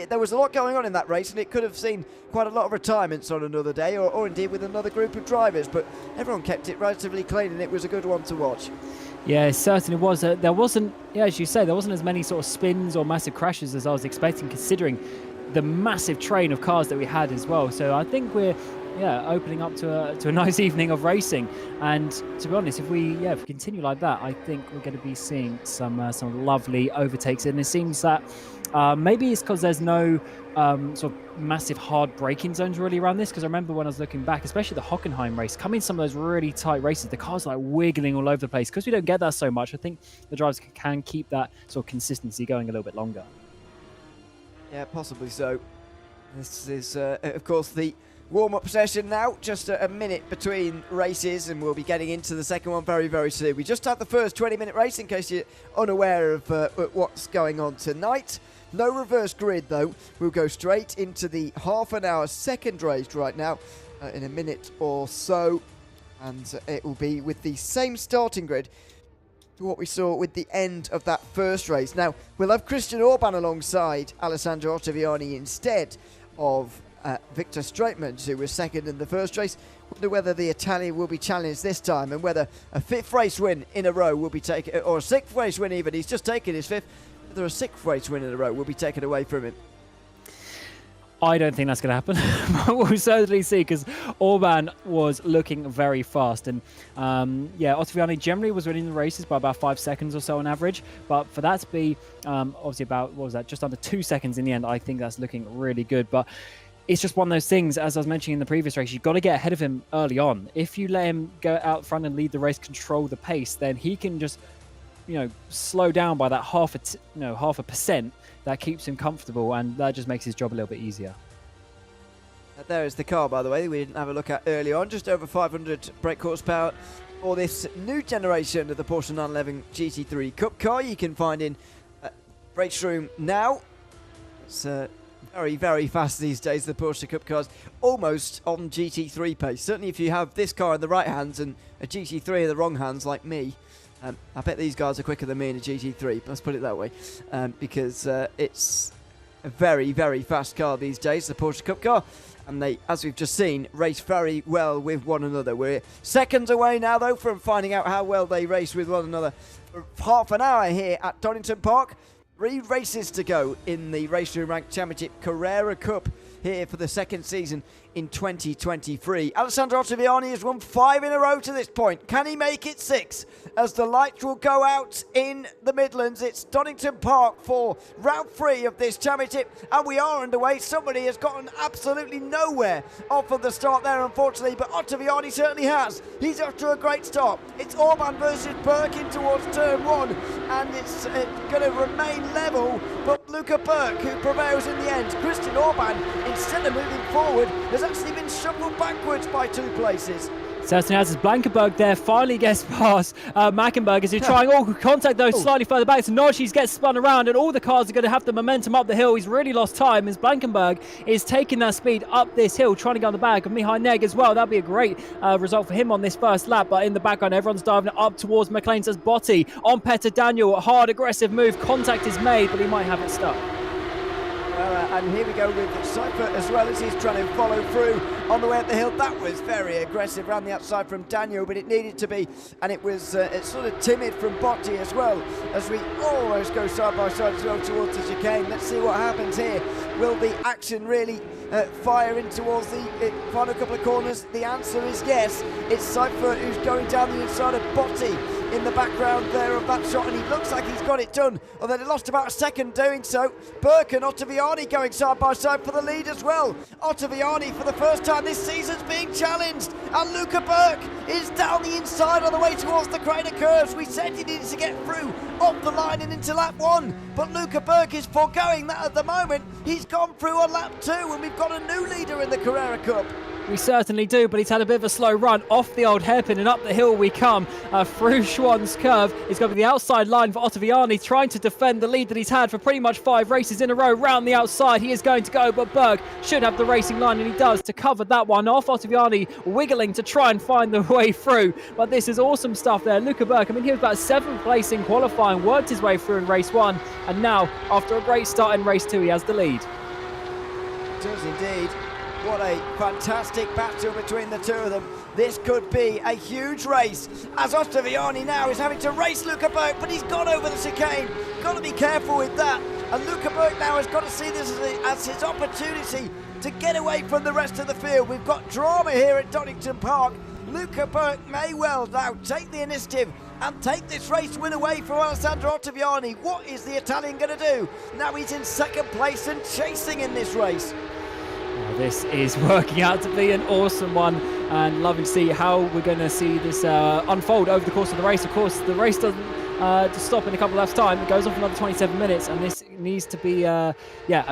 There was a lot going on in that race, and it could have seen quite a lot of retirements on another day, or indeed with another group of drivers, but everyone kept it relatively clean and it was a good one to watch. Yeah, it certainly was. There wasn't, as you say, there wasn't as many sort of spins or massive crashes as I was expecting, considering the massive train of cars that we had as well. So I think we're opening up to a nice evening of racing. And to be honest, if we continue like that, I think we're going to be seeing some lovely overtakes. And it seems that maybe it's because there's no sort of massive hard braking zones really around this, because I remember when I was looking back, especially the Hockenheim race, coming in some of those really tight races, the cars are like wiggling all over the place. Because we don't get that so much, I think the drivers can keep that sort of consistency going a little bit longer. Yeah, possibly so. This is, of course, the warm-up session now, just a minute between races, and we'll be getting into the second one very, very soon. We just had the first 20-minute race, in case you're unaware of what's going on tonight. No reverse grid, though. We'll go straight into the half-an-hour second race right now, in a minute or so, and it will be with the same starting grid to what we saw with the end of that first race. Now, we'll have Christian Orban alongside Alessandro Ottaviani instead of Victor Straitman, who was second in the first race. Wonder whether the Italian will be challenged this time, and whether a 5th race win in a row will be taken, or a 6th race win even. He's just taken his 5th. Whether a 6th race win in a row will be taken away from him. I don't think that's going to happen. We'll certainly see, because Orban was looking very fast. And Ottaviani generally was winning the races by about 5 seconds or so on average. But for that to be obviously about, what was that, just under 2 seconds in the end, I think that's looking really good. But it's just one of those things, as I was mentioning in the previous race, you've got to get ahead of him early on. If you let him go out front and lead the race, control the pace, then he can just, slow down by that half a percent. That keeps him comfortable, and that just makes his job a little bit easier. There is the car, by the way, we didn't have a look at early on. Just over 500 brake horsepower for this new generation of the Porsche 911 GT3 Cup car. You can find in RaceRoom now. It's very, very fast these days, the Porsche Cup cars, almost on GT3 pace. Certainly if you have this car in the right hands and a GT3 in the wrong hands like me, I bet these guys are quicker than me in a GT3, let's put it that way, because it's a very, very fast car these days, the Porsche Cup car, and they, as we've just seen, race very well with one another. We're seconds away now, though, from finding out how well they race with one another. For half an hour here at Donington Park. 3 races to go in the RaceRoom Rank Championship Carrera Cup here for the second season in 2023. Alessandro Ottaviani has won 5 in a row to this point. Can he make it 6? As the lights will go out in the Midlands, it's Donington Park for round 3 of this championship, and we are underway. Somebody has gotten absolutely nowhere off of the start there, unfortunately, but Ottaviani certainly has. He's off to a great start. It's Orban versus Burke in towards turn 1, and it's going to remain level, but Luca Burke, who prevails in the end. Christian Orban, instead of moving forward, has actually been shuffled backwards by 2 places. Certainly has. As Blankenberg there finally gets past Mackenberg, as he's trying contact though slightly further back. So Nodge gets spun around, and all the cars are going to have the momentum up the hill. He's really lost time as Blankenberg is taking that speed up this hill, trying to get on the back of Mihai Neg as well. That'd be a great result for him on this first lap. But in the background, everyone's diving up towards McLean. Says Botti on Petr Daniel. A hard, aggressive move. Contact is made, but he might have it stuck. Well, and here we go with Cypher as well, as he's trying to follow through on the way up the hill. That was very aggressive around the outside from Daniel, but it needed to be, and it was it's sort of timid from Botti as well, as we almost go side by side as well towards the chicane. Let's see what happens here. Will the action really fire in towards the final couple of corners? The answer is yes. It's Cypher who's going down the inside of Botti in the background there of that shot, and he looks like he's got it done, although they lost about a second doing so. Burke and Ottaviani going side by side for the lead as well. Ottaviani for the first time this season's being challenged, and Luca Burke is down the inside on the way towards the Crater Curves. We said he needed to get through off the line and into lap 1, but Luca Burke is foregoing that at the moment. He's gone through on lap 2, and we've got a new leader in the Carrera Cup. We certainly do, but he's had a bit of a slow run off the old hairpin, and up the hill we come through Schwann's curve. It's going to be the outside line for Ottaviani, trying to defend the lead that he's had for pretty much 5 races in a row. Round the outside he is going to go, but Berg should have the racing line, and he does, to cover that one off. Ottaviani wiggling to try and find the way through, but this is awesome stuff there. Luca Berg, I mean, he was about 7th place in qualifying, worked his way through in race 1, and now after a great start in race 2 he has the lead. Does indeed. What a fantastic battle between the two of them. This could be a huge race, as Ottaviani now is having to race Luca Burke, but he's gone over the chicane. Got to be careful with that. And Luca Burke now has got to see this as his opportunity to get away from the rest of the field. We've got drama here at Donington Park. Luca Burke may well now take the initiative and take this race win away from Alessandro Ottaviani. What is the Italian going to do? Now he's in 2nd place and chasing in this race. This is working out to be an awesome one, and lovely to see how we're going to see this unfold over the course of the race. Of course, the race doesn't to stop in a couple of laps' time. It goes on for another 27 minutes, and this needs to be a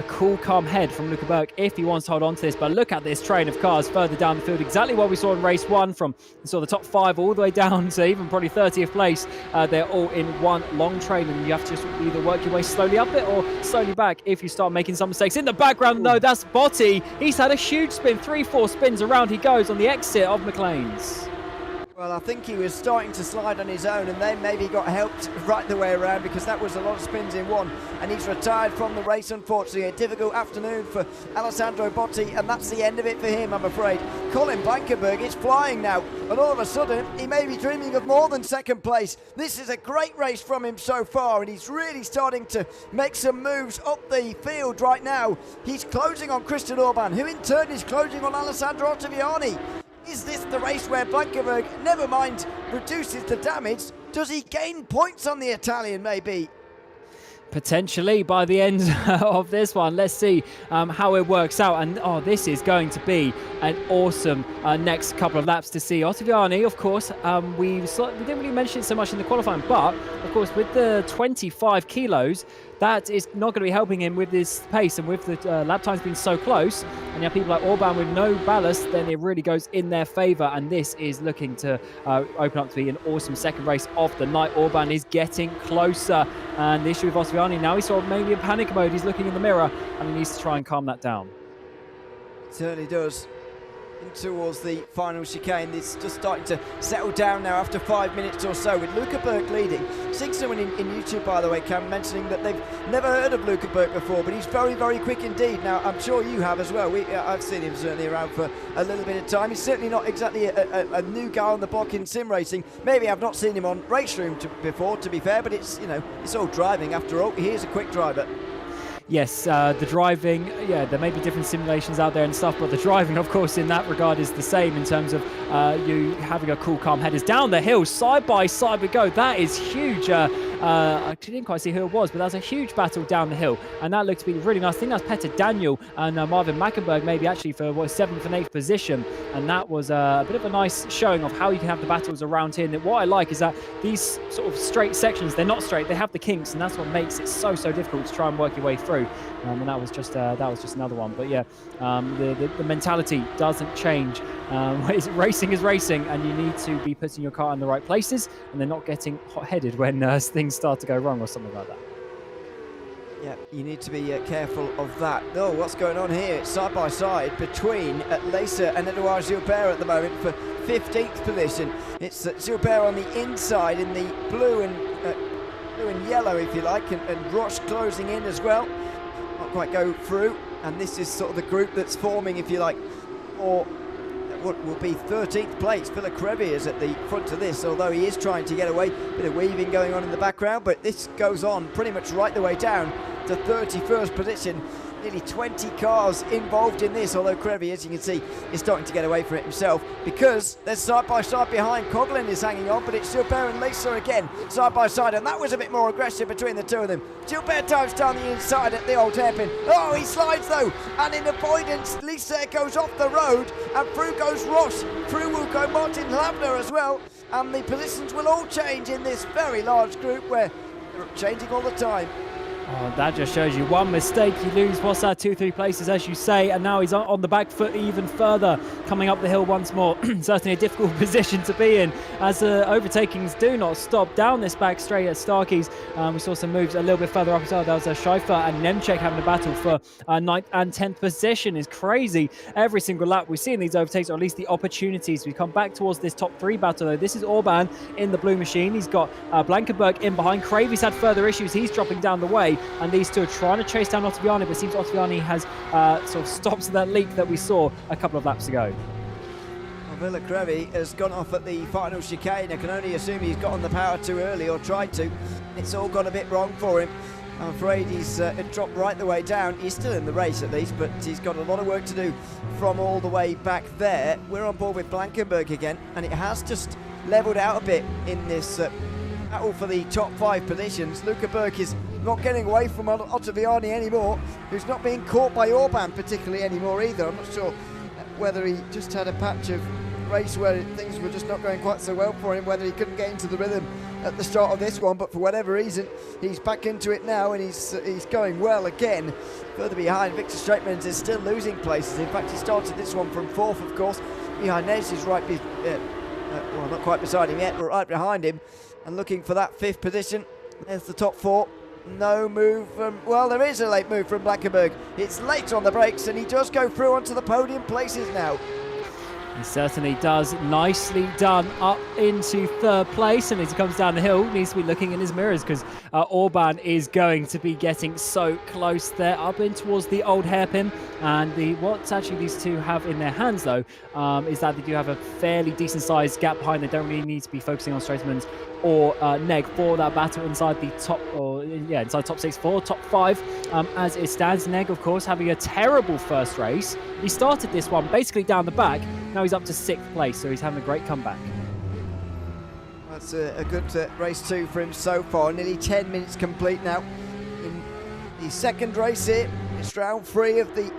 cool, calm head from Luca Burke if he wants to hold on to this. But look at this train of cars further down the field, exactly what we saw in race 1, from the top 5 all the way down to even probably 30th place. They're all in one long train, and you have to just either work your way slowly up it or slowly back if you start making some mistakes. In the background, though, that's Botti. He's had a huge spin, 3-4 spins around he goes on the exit of McLean's. Well, I think he was starting to slide on his own, and then maybe got helped right the way around, because that was a lot of spins in one, and he's retired from the race, unfortunately. A difficult afternoon for Alessandro Botti, and that's the end of it for him, I'm afraid. Colin Blankenberg is flying now, and all of a sudden he may be dreaming of more than 2nd place. This is a great race from him so far, and he's really starting to make some moves up the field right now. He's closing on Christian Orban, who in turn is closing on Alessandro Ottaviani. Is this the race where Blankenberg, never mind, reduces the damage? Does he gain points on the Italian, maybe? Potentially by the end of this one. Let's see how it works out. And this is going to be an awesome next couple of laps to see. Ottaviani, of course, we didn't really mention it so much in the qualifying, but of course with the 25 kilos, that is not going to be helping him with his pace, and with the lap times being so close, and you have people like Orban with no ballast, then it really goes in their favour, and this is looking to open up to be an awesome second race of the night. Orban is getting closer, and the issue with Ottaviani now, he's sort of maybe in panic mode. He's looking in the mirror, and he needs to try and calm that down. Certainly does. In towards the final chicane, it's just starting to settle down now after 5 minutes or so, with Luca Burke leading. Seeing someone in YouTube, by the way, Cam, mentioning that they've never heard of Luca Burke before, but he's very, very quick indeed. Now, I'm sure you have as well. I've seen him certainly around for a little bit of time. He's certainly not exactly a new guy on the block in sim racing. Maybe I've not seen him on RaceRoom before, to be fair, but it's all driving after all. He is a quick driver. Yes, the driving, there may be different simulations out there and stuff, but the driving, of course, in that regard is the same in terms of you having a cool, calm head. Is down the hill, side by side we go. That is huge. I didn't quite see who it was, but that was a huge battle down the hill, and that looked to be really nice. I think that's Petter Daniel and Marvin Mackenberg maybe actually for 7th and 8th position, and that was a bit of a nice showing of how you can have the battles around here. And what I like is that these sort of straight sections, they're not straight, they have the kinks, and that's what makes it so difficult to try and work your way through. And that was just another one. But yeah, the mentality doesn't change. Racing is racing, and you need to be putting your car in the right places, and they're not getting hot-headed when things start to go wrong or something like that. Yeah, you need to be careful of that. Oh, what's going on here? It's side by side between Lacer and Edouard Gilbert at the moment for 15th position. It's Gilbert on the inside in the blue and yellow, if you like, and Roche closing in as well. not quite go through, and this is sort of the group that's forming, if you like, or what will be 13th place. Philip Crevi is at the front of this, although he is trying to get away. Bit of weaving going on in the background, but this goes on pretty much right the way down to 31st position. Nearly 20 cars involved in this, although Crevi, as you can see, is starting to get away from it himself, because they're side by side behind. Coughlin is hanging on, but it's Gilbert and Lisa again side by side, and that was a bit more aggressive between the two of them. Gilbert dives down the inside at the old hairpin. Oh, he slides though, and in avoidance, Lisa goes off the road, and through goes Ross. Through will go Martin Lavner as well, and the positions will all change in this very large group where they're changing all the time. Oh, that just shows you one mistake, you lose, what's that, 2-3 places, as you say, and now he's on the back foot even further, coming up the hill once more. Certainly a difficult position to be in, as overtakings do not stop down this back straight at Starkey's. We saw some moves a little bit further up as well. There was Schleifer and Nemchek having a battle for 9th and 10th position. Is crazy. Every single lap we've seen these overtakes, or at least the opportunities. We come back towards this top 3 battle though. This is Orban in the blue machine. He's got Blankenberg in behind. Cravy's had further issues. He's dropping down the way, and these two are trying to chase down Ottaviani, but it seems Ottaviani has sort of stopped that leak that we saw a couple of laps ago. Well, Villa Crevi has gone off at the final chicane. I can only assume he's got on the power too early, or tried to. It's all gone a bit wrong for him. I'm afraid he's dropped right the way down. He's still in the race at least, but he's got a lot of work to do from all the way back there. We're on board with Blankenberg again, and it has just levelled out a bit in this battle for the top 5 positions. Luca Berg is not getting away from Ottaviani anymore, who's not being caught by Orban particularly anymore either. I'm not sure whether he just had a patch of race where things were just not going quite so well for him, whether he couldn't get into the rhythm at the start of this one, but for whatever reason he's back into it now, and he's going well again. Further behind, Victor Straitmans is still losing places. In fact, he started this one from 4th, of course. Ihanes is right well, not quite beside him yet, but right behind him, and looking for that 5th position. There's the top 4. No move from, well, there is a late move from Blankenberg. It's late on the brakes, and he does go through onto the podium places now. He certainly does. Nicely done up into 3rd place, and as he comes down the hill, needs to be looking in his mirrors, because Orban is going to be getting so close there up in towards the old hairpin. And what actually these two have in their hands though is that they do have a fairly decent sized gap behind. They don't really need to be focusing on Straitmans or Neg for that battle inside the top, or inside top 6 for top 5 as it stands. Neg, of course, having a terrible first race. He started this one basically down the back. Now he's up to 6th place, so he's having a great comeback. That's a good race 2 for him so far. Nearly 10 minutes complete now in the 2nd race here. It's round 3 of the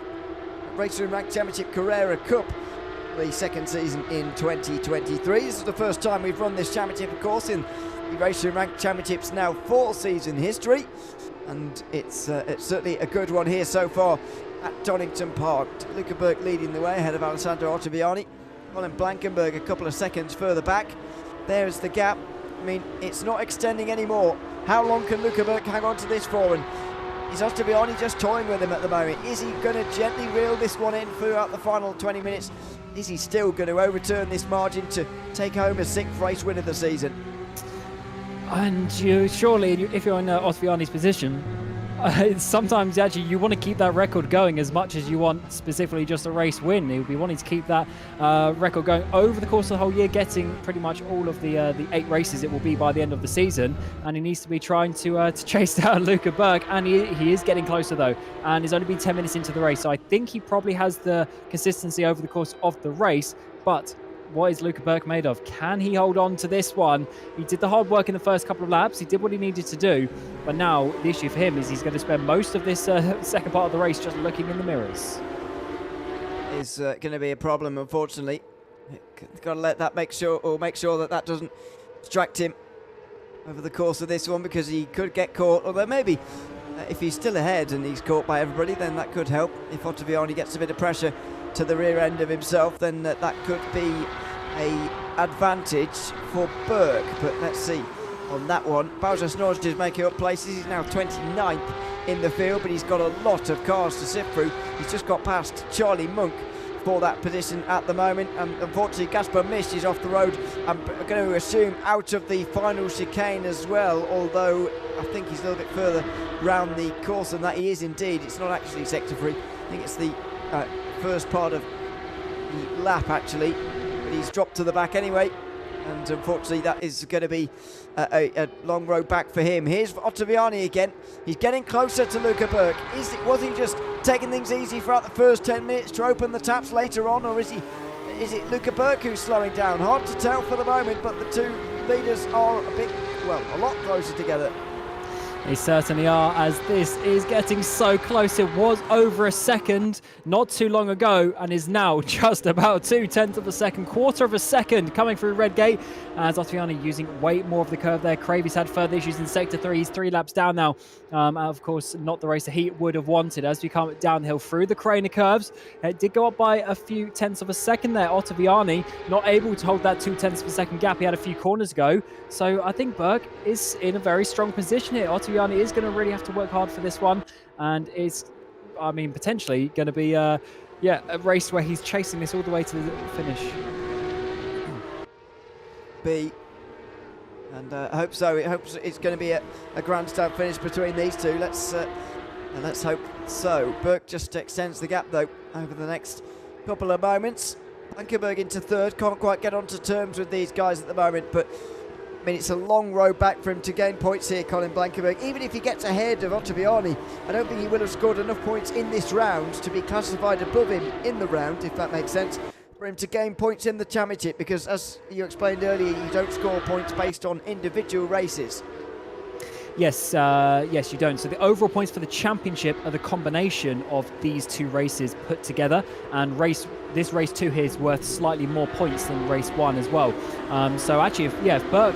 RaceRoom Rank Championship Carrera Cup, the 2nd season in 2023. This is the first time we've run this championship, of course, in the RaceRoom Rank Championship's now 4th season history, and it's certainly a good one here so far at Donington Park. Luca Berg leading the way ahead of Alessandro Ottaviani. Colin Blankenberg a couple of seconds further back. There's the gap. I mean, it's not extending anymore. How long can Luca Berg hang on to this for? And is Ottaviani just toying with him at the moment? Is he going to gently reel this one in throughout the final 20 minutes? Is he still going to overturn this margin to take home a 6th race win of the season? And you surely, if you're in Ottaviani's position, sometimes actually you want to keep that record going as much as you want specifically just a race win. He'll be wanting to keep that record going over the course of the whole year, getting pretty much all of the 8 races it will be by the end of the season, and he needs to be trying to chase down Luca Berg, and he is getting closer though, and he's only been 10 minutes into the race, so I think he probably has the consistency over the course of the race. But what is Luca Berg made of? Can he hold on to this one? He did the hard work in the first couple of laps. He did what he needed to do. But now the issue for him is he's going to spend most of this second part of the race just looking in the mirrors. Is going to be a problem, unfortunately. Got to let that make sure that that doesn't distract him over the course of this one, because he could get caught. Although maybe if he's still ahead and he's caught by everybody, then that could help. If Ottaviani gets a bit of pressure to the rear end of himself, then that could be a advantage for Berg. But let's see on that one. Bowser Snorge is making up places. He's now 29th in the field, but he's got a lot of cars to sift through. He's just got past Charlie Monk, for that position at the moment. Unfortunately, Gasper missed. He's off the road. I'm going to assume out of the final chicane as well, although I think he's a little bit further round the course than that. He is indeed. It's not actually sector 3. I think it's the first part of the lap actually, but he's dropped to the back anyway, and unfortunately that is going to be a long road back for him. Here's Ottaviani again. He's getting closer to Luca Burke. Was he just taking things easy throughout the first 10 minutes to open the taps later on, or is it Luca Burke who's slowing down? Hard to tell for the moment, but the two leaders are a lot closer together. They certainly are, as this is getting so close. It was over a second not too long ago and is now just about 0.2 of a second, quarter of a second coming through Red Gate, as Ottaviani using way more of the curve there. Cravey's had further issues in sector 3. He's 3 laps down now. Of course, not the race that he would have wanted as we come downhill through the Craner curves. It did go up by a few tenths of a second there. Ottaviani not able to hold that 0.2 of a second gap. He had a few corners ago. So I think Burke is in a very strong position here. Ottaviani is going to really have to work hard for this one, and it's, I mean, potentially going to be a race where he's chasing this all the way to the finish. I hope so. It's going to be a grandstand finish between these two. Let's hope so. Burke just extends the gap though over the next couple of moments. Blankenberg into third, can't quite get onto terms with these guys at the moment, but I mean, it's a long road back for him to gain points here, Colin Blankenberg. Even if he gets ahead of Ottaviani, I don't think he will have scored enough points in this round to be classified above him in the round, if that makes sense, for him to gain points in the championship, because as you explained earlier, you don't score points based on individual races. Yes, you don't. So the overall points for the championship are the combination of these two races put together, and this race 2 here is worth slightly more points than race 1 as well. So actually, if Burke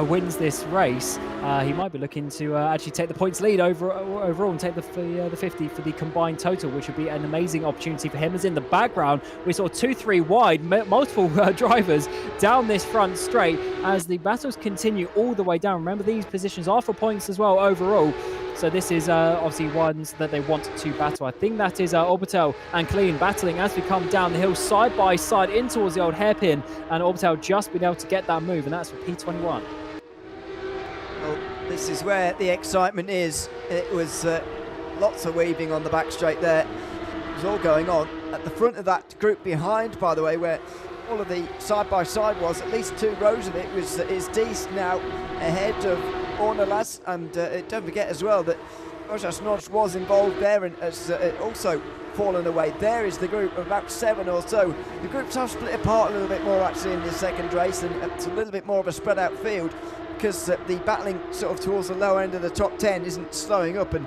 wins this race, he might be looking to actually take the points lead overall and take the 50 for the combined total, which would be an amazing opportunity for him. As in the background, we saw 2-3 wide, multiple drivers down this front straight as the battles continue all the way down. Remember, these positions are for points as well overall. So this is obviously ones that they want to battle. I think that is Orbital and Clean battling as we come down the hill side by side in towards the old hairpin, and Orbital just been able to get that move, and that's for P21. Well, this is where the excitement is. It was lots of weaving on the back straight there. It was all going on at the front of that group behind, by the way, where all of the side-by-side was, at least 2 rows of it, is Dees now ahead of Ornelas, and don't forget as well that Rojas Nodge was involved there and has also fallen away. There is the group of about 7 or so. The groups have split apart a little bit more actually in the second race, and it's a little bit more of a spread out field because the battling sort of towards the lower end of the top 10 isn't slowing up and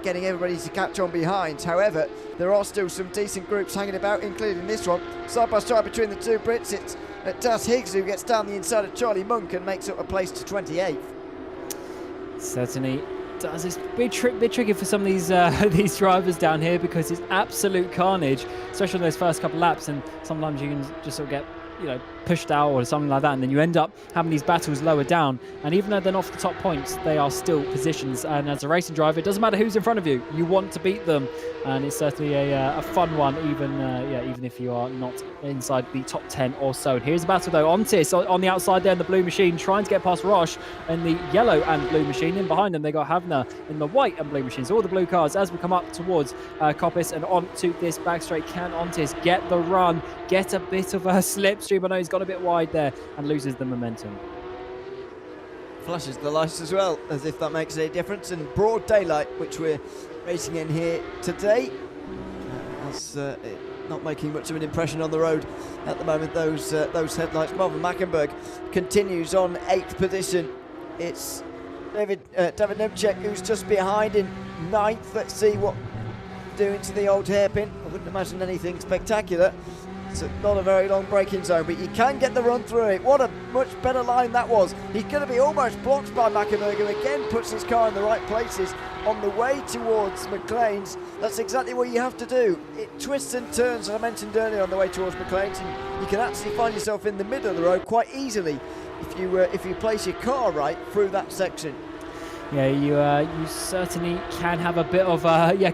getting everybody to catch on behind. However, there are still some decent groups hanging about, including this one. Side by side between the two Brits, it's Das Higgs who gets down the inside of Charlie Monk and makes up a place to 28th. Certainly does. It's a bit tricky for some of these these drivers down here because it's absolute carnage, especially on those first couple of laps, and sometimes you can just sort of get pushed out or something like that, and then you end up having these battles lower down, and even though they're not for the top points, they are still positions, and as a racing driver it doesn't matter who's in front of you, you want to beat them, and it's certainly a fun one, even if you are not inside the top 10 or so. And here's a battle though. Ontis on the outside there in the blue machine trying to get past Roche in the yellow and blue machine. In behind them they got Havner in the white and blue machines, all the blue cars as we come up towards Coppice and on to this back straight. Can Ontis get the run, get a bit of a slipstream? I know he's got a bit wide there and loses the momentum. Flashes the lights as well, as if that makes any difference, in broad daylight, which we're racing in here today. Not making much of an impression on the road at the moment, those headlights. Marvin Mackenberg continues on 8th position. It's David Nemchek who's just behind in 9th. Let's see what doing to the old hairpin. I wouldn't imagine anything spectacular. It's not a very long braking zone, but you can get the run through it. What a much better line that was. He's going to be almost blocked by Mackenberg, who again puts his car in the right places on the way towards McLean's. That's exactly what you have to do. It twists and turns, as I mentioned earlier, on the way towards McLean's, and you can actually find yourself in the middle of the road quite easily if you place your car right through that section. Yeah, you certainly can have a bit of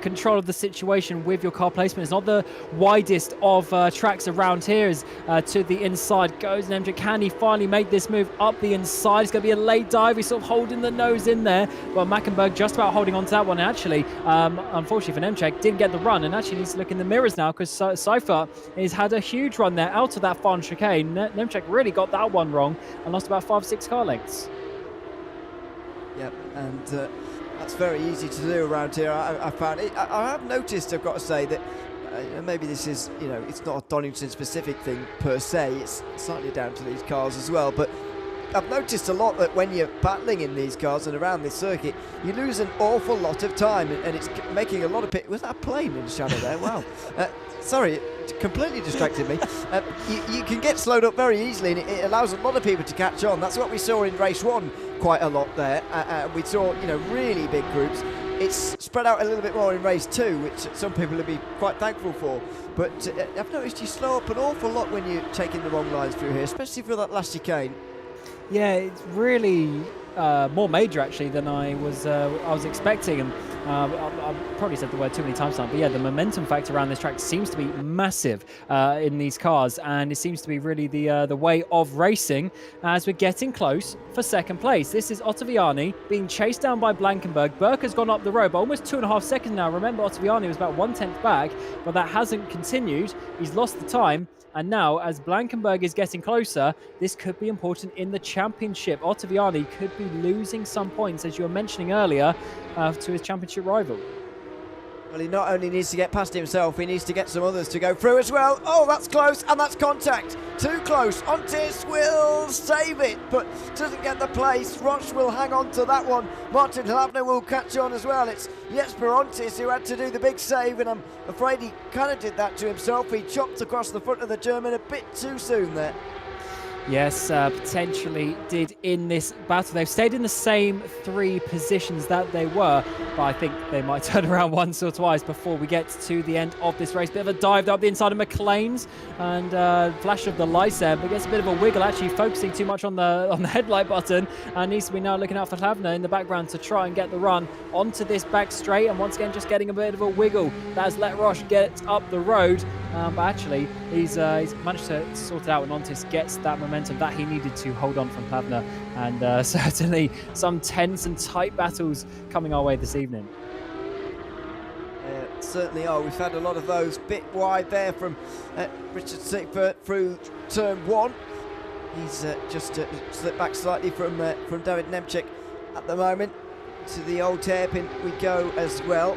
control of the situation with your car placement. It's not the widest of tracks around here. As to the inside goes Nemchek. Can he finally make this move up the inside? It's going to be a late dive. He's sort of holding the nose in there, but Mackenberg just about holding on to that one. And actually, unfortunately for Nemchek, didn't get the run, and actually needs to look in the mirrors now because Cypher has had a huge run there out of that final chicane. Nemchek really got that one wrong and lost about 5-6 car lengths. Yep, and that's very easy to do around here. I found it. I have noticed, I've got to say, that maybe this is, it's not a Donington specific thing per se. It's slightly down to these cars as well. But I've noticed a lot that when you're battling in these cars and around this circuit, you lose an awful lot of time, and it's making a lot of pit. Was that a plane in the shadow there? Wow. Sorry, it completely distracted me. You can get slowed up very easily, and it allows a lot of people to catch on. That's what we saw in race 1 quite a lot there. We saw, really big groups. It's spread out a little bit more in race 2, which some people will be quite thankful for. But I've noticed you slow up an awful lot when you're taking the wrong lines through here, especially for that last chicane. Yeah, it's really more major actually than I was expecting, and I've probably said the word too many times now, but yeah, the momentum factor around this track seems to be massive in these cars, and it seems to be really the way of racing as we're getting close for second place. This is Ottaviani being chased down by Blankenberg. Burke has gone up the road by almost 2.5 seconds now. Remember, Ottaviani was about 1/10 back, but that hasn't continued. He's lost the time. And now, as Blankenberg is getting closer, this could be important in the championship. Ottaviani could be losing some points, as you were mentioning earlier, to his championship rival. Well, he not only needs to get past himself, he needs to get some others to go through as well. Oh, that's close, and that's contact. Too close. Ontis will save it, but doesn't get the place. Roche will hang on to that one. Martin Lavner will catch on as well. It's Jesper Ontis who had to do the big save, and I'm afraid he kind of did that to himself. He chopped across the front of the German a bit too soon there. Yes, potentially did in this battle. They've stayed in the same 3 positions that they were, but I think they might turn around once or twice before we get to the end of this race. Bit of a dive up the inside of McLean's, and flash of the lights there, but gets a bit of a wiggle, actually focusing too much on the headlight button, and needs to be now looking out for Lavner in the background to try and get the run onto this back straight, and once again just getting a bit of a wiggle. That has let Roche get up the road, but actually he's managed to sort it out, and Ontis gets that momentum that he needed to hold on from Lavner, and certainly some tense and tight battles coming our way this evening. Certainly are. We've had a lot of those. Bit wide there from Richard Sickford through turn 1. He's just slipped back slightly from David Nemchek at the moment. To the old hairpin we go as well.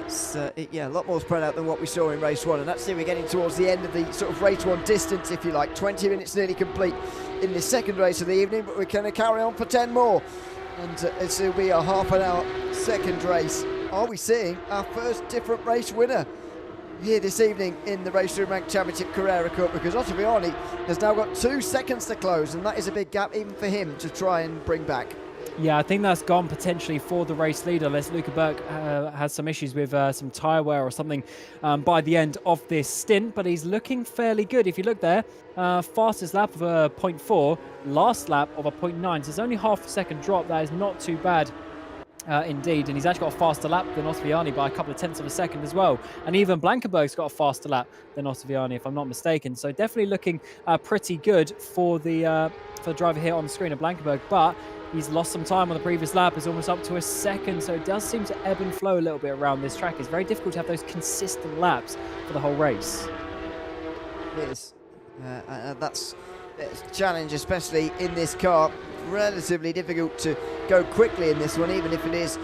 It's a lot more spread out than what we saw in race 1, and actually we're getting towards the end of the sort of race 1 distance, if you like. 20 minutes nearly complete in the second race of the evening, but we're going to carry on for 10 more, and it'll be a half an hour second race. Are we seeing our first different race winner here this evening in the RaceRoom Championship Carrera Cup? Because Ottaviani has now got 2 seconds to close, and that is a big gap even for him to try and bring back. Yeah, I think that's gone potentially for the race leader, unless Luca Burke has some issues with some tyre wear or something by the end of this stint, but he's looking fairly good. If you look there, fastest lap of a 0.4, last lap of a 0.9, so it's only half a second drop. That is not too bad. Indeed, and he's actually got a faster lap than Ottaviani by a couple of tenths of a second as well, and even Blankenberg's got a faster lap than Ottaviani, if I'm not mistaken. So definitely looking pretty good for the driver here on the screen of Blankenberg, but he's lost some time on the previous lap. It's almost up to a second, so it does seem to ebb and flow a little bit around this track. It's very difficult to have those consistent laps for the whole race. It is. That's a challenge, especially in this car. Relatively difficult to go quickly in this one, even if it is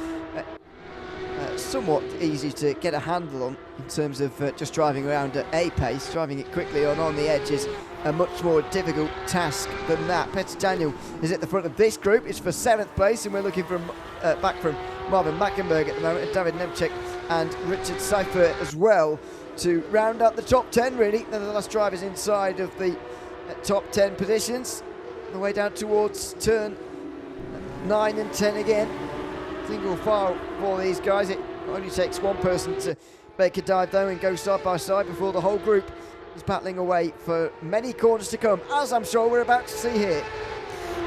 somewhat easy to get a handle on in terms of just driving around at a pace. Driving it quickly on the edge is a much more difficult task than that. Peter Daniel is at the front of this group. It's for 7th place, and we're looking from back from Marvin Mackenberg at the moment, and David Nemchek and Richard Seifert as well to round out the top 10, really. They're the last drivers inside of the top 10 positions. The way down towards turn 9 and 10 again. Single file for these guys. It only takes one person to make a dive though and go side by side before the whole group is battling away for many corners to come, as I'm sure we're about to see here.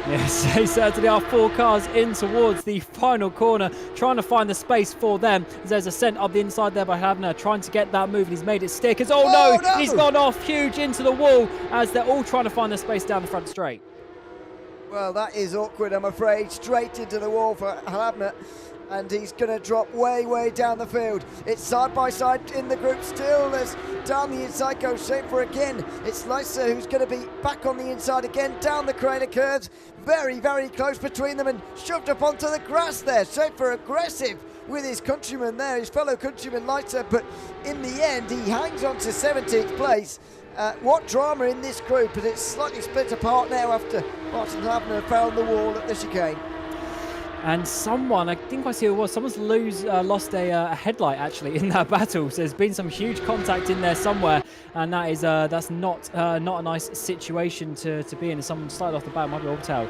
Yes, they certainly are. 4 cars in towards the final corner, trying to find the space for them. There's a scent up the inside there by Havner, trying to get that move, and he's made it stick. As no, he's gone off huge into the wall as they're all trying to find the space down the front straight. Well, that is awkward, I'm afraid. Straight into the wall for Havner. And he's going to drop way down the field. It's side by side in the group still. As down the inside goes Schaefer again. It's Leiser who's going to be back on the inside again, down the Carrera curves. Very close between them and shoved up onto the grass there. Schaefer aggressive with his countryman there, his fellow countryman Leiser, but in the end he hangs on to 17th place. What drama in this group, and it's slightly split apart now after Martin Havner found the wall at the chicane. And someone, I think I see who it was, someone's lost a headlight actually in that battle. So there's been some huge contact in there somewhere, and that is that's not a nice situation to be in. Someone started off the bat, might be Orbital,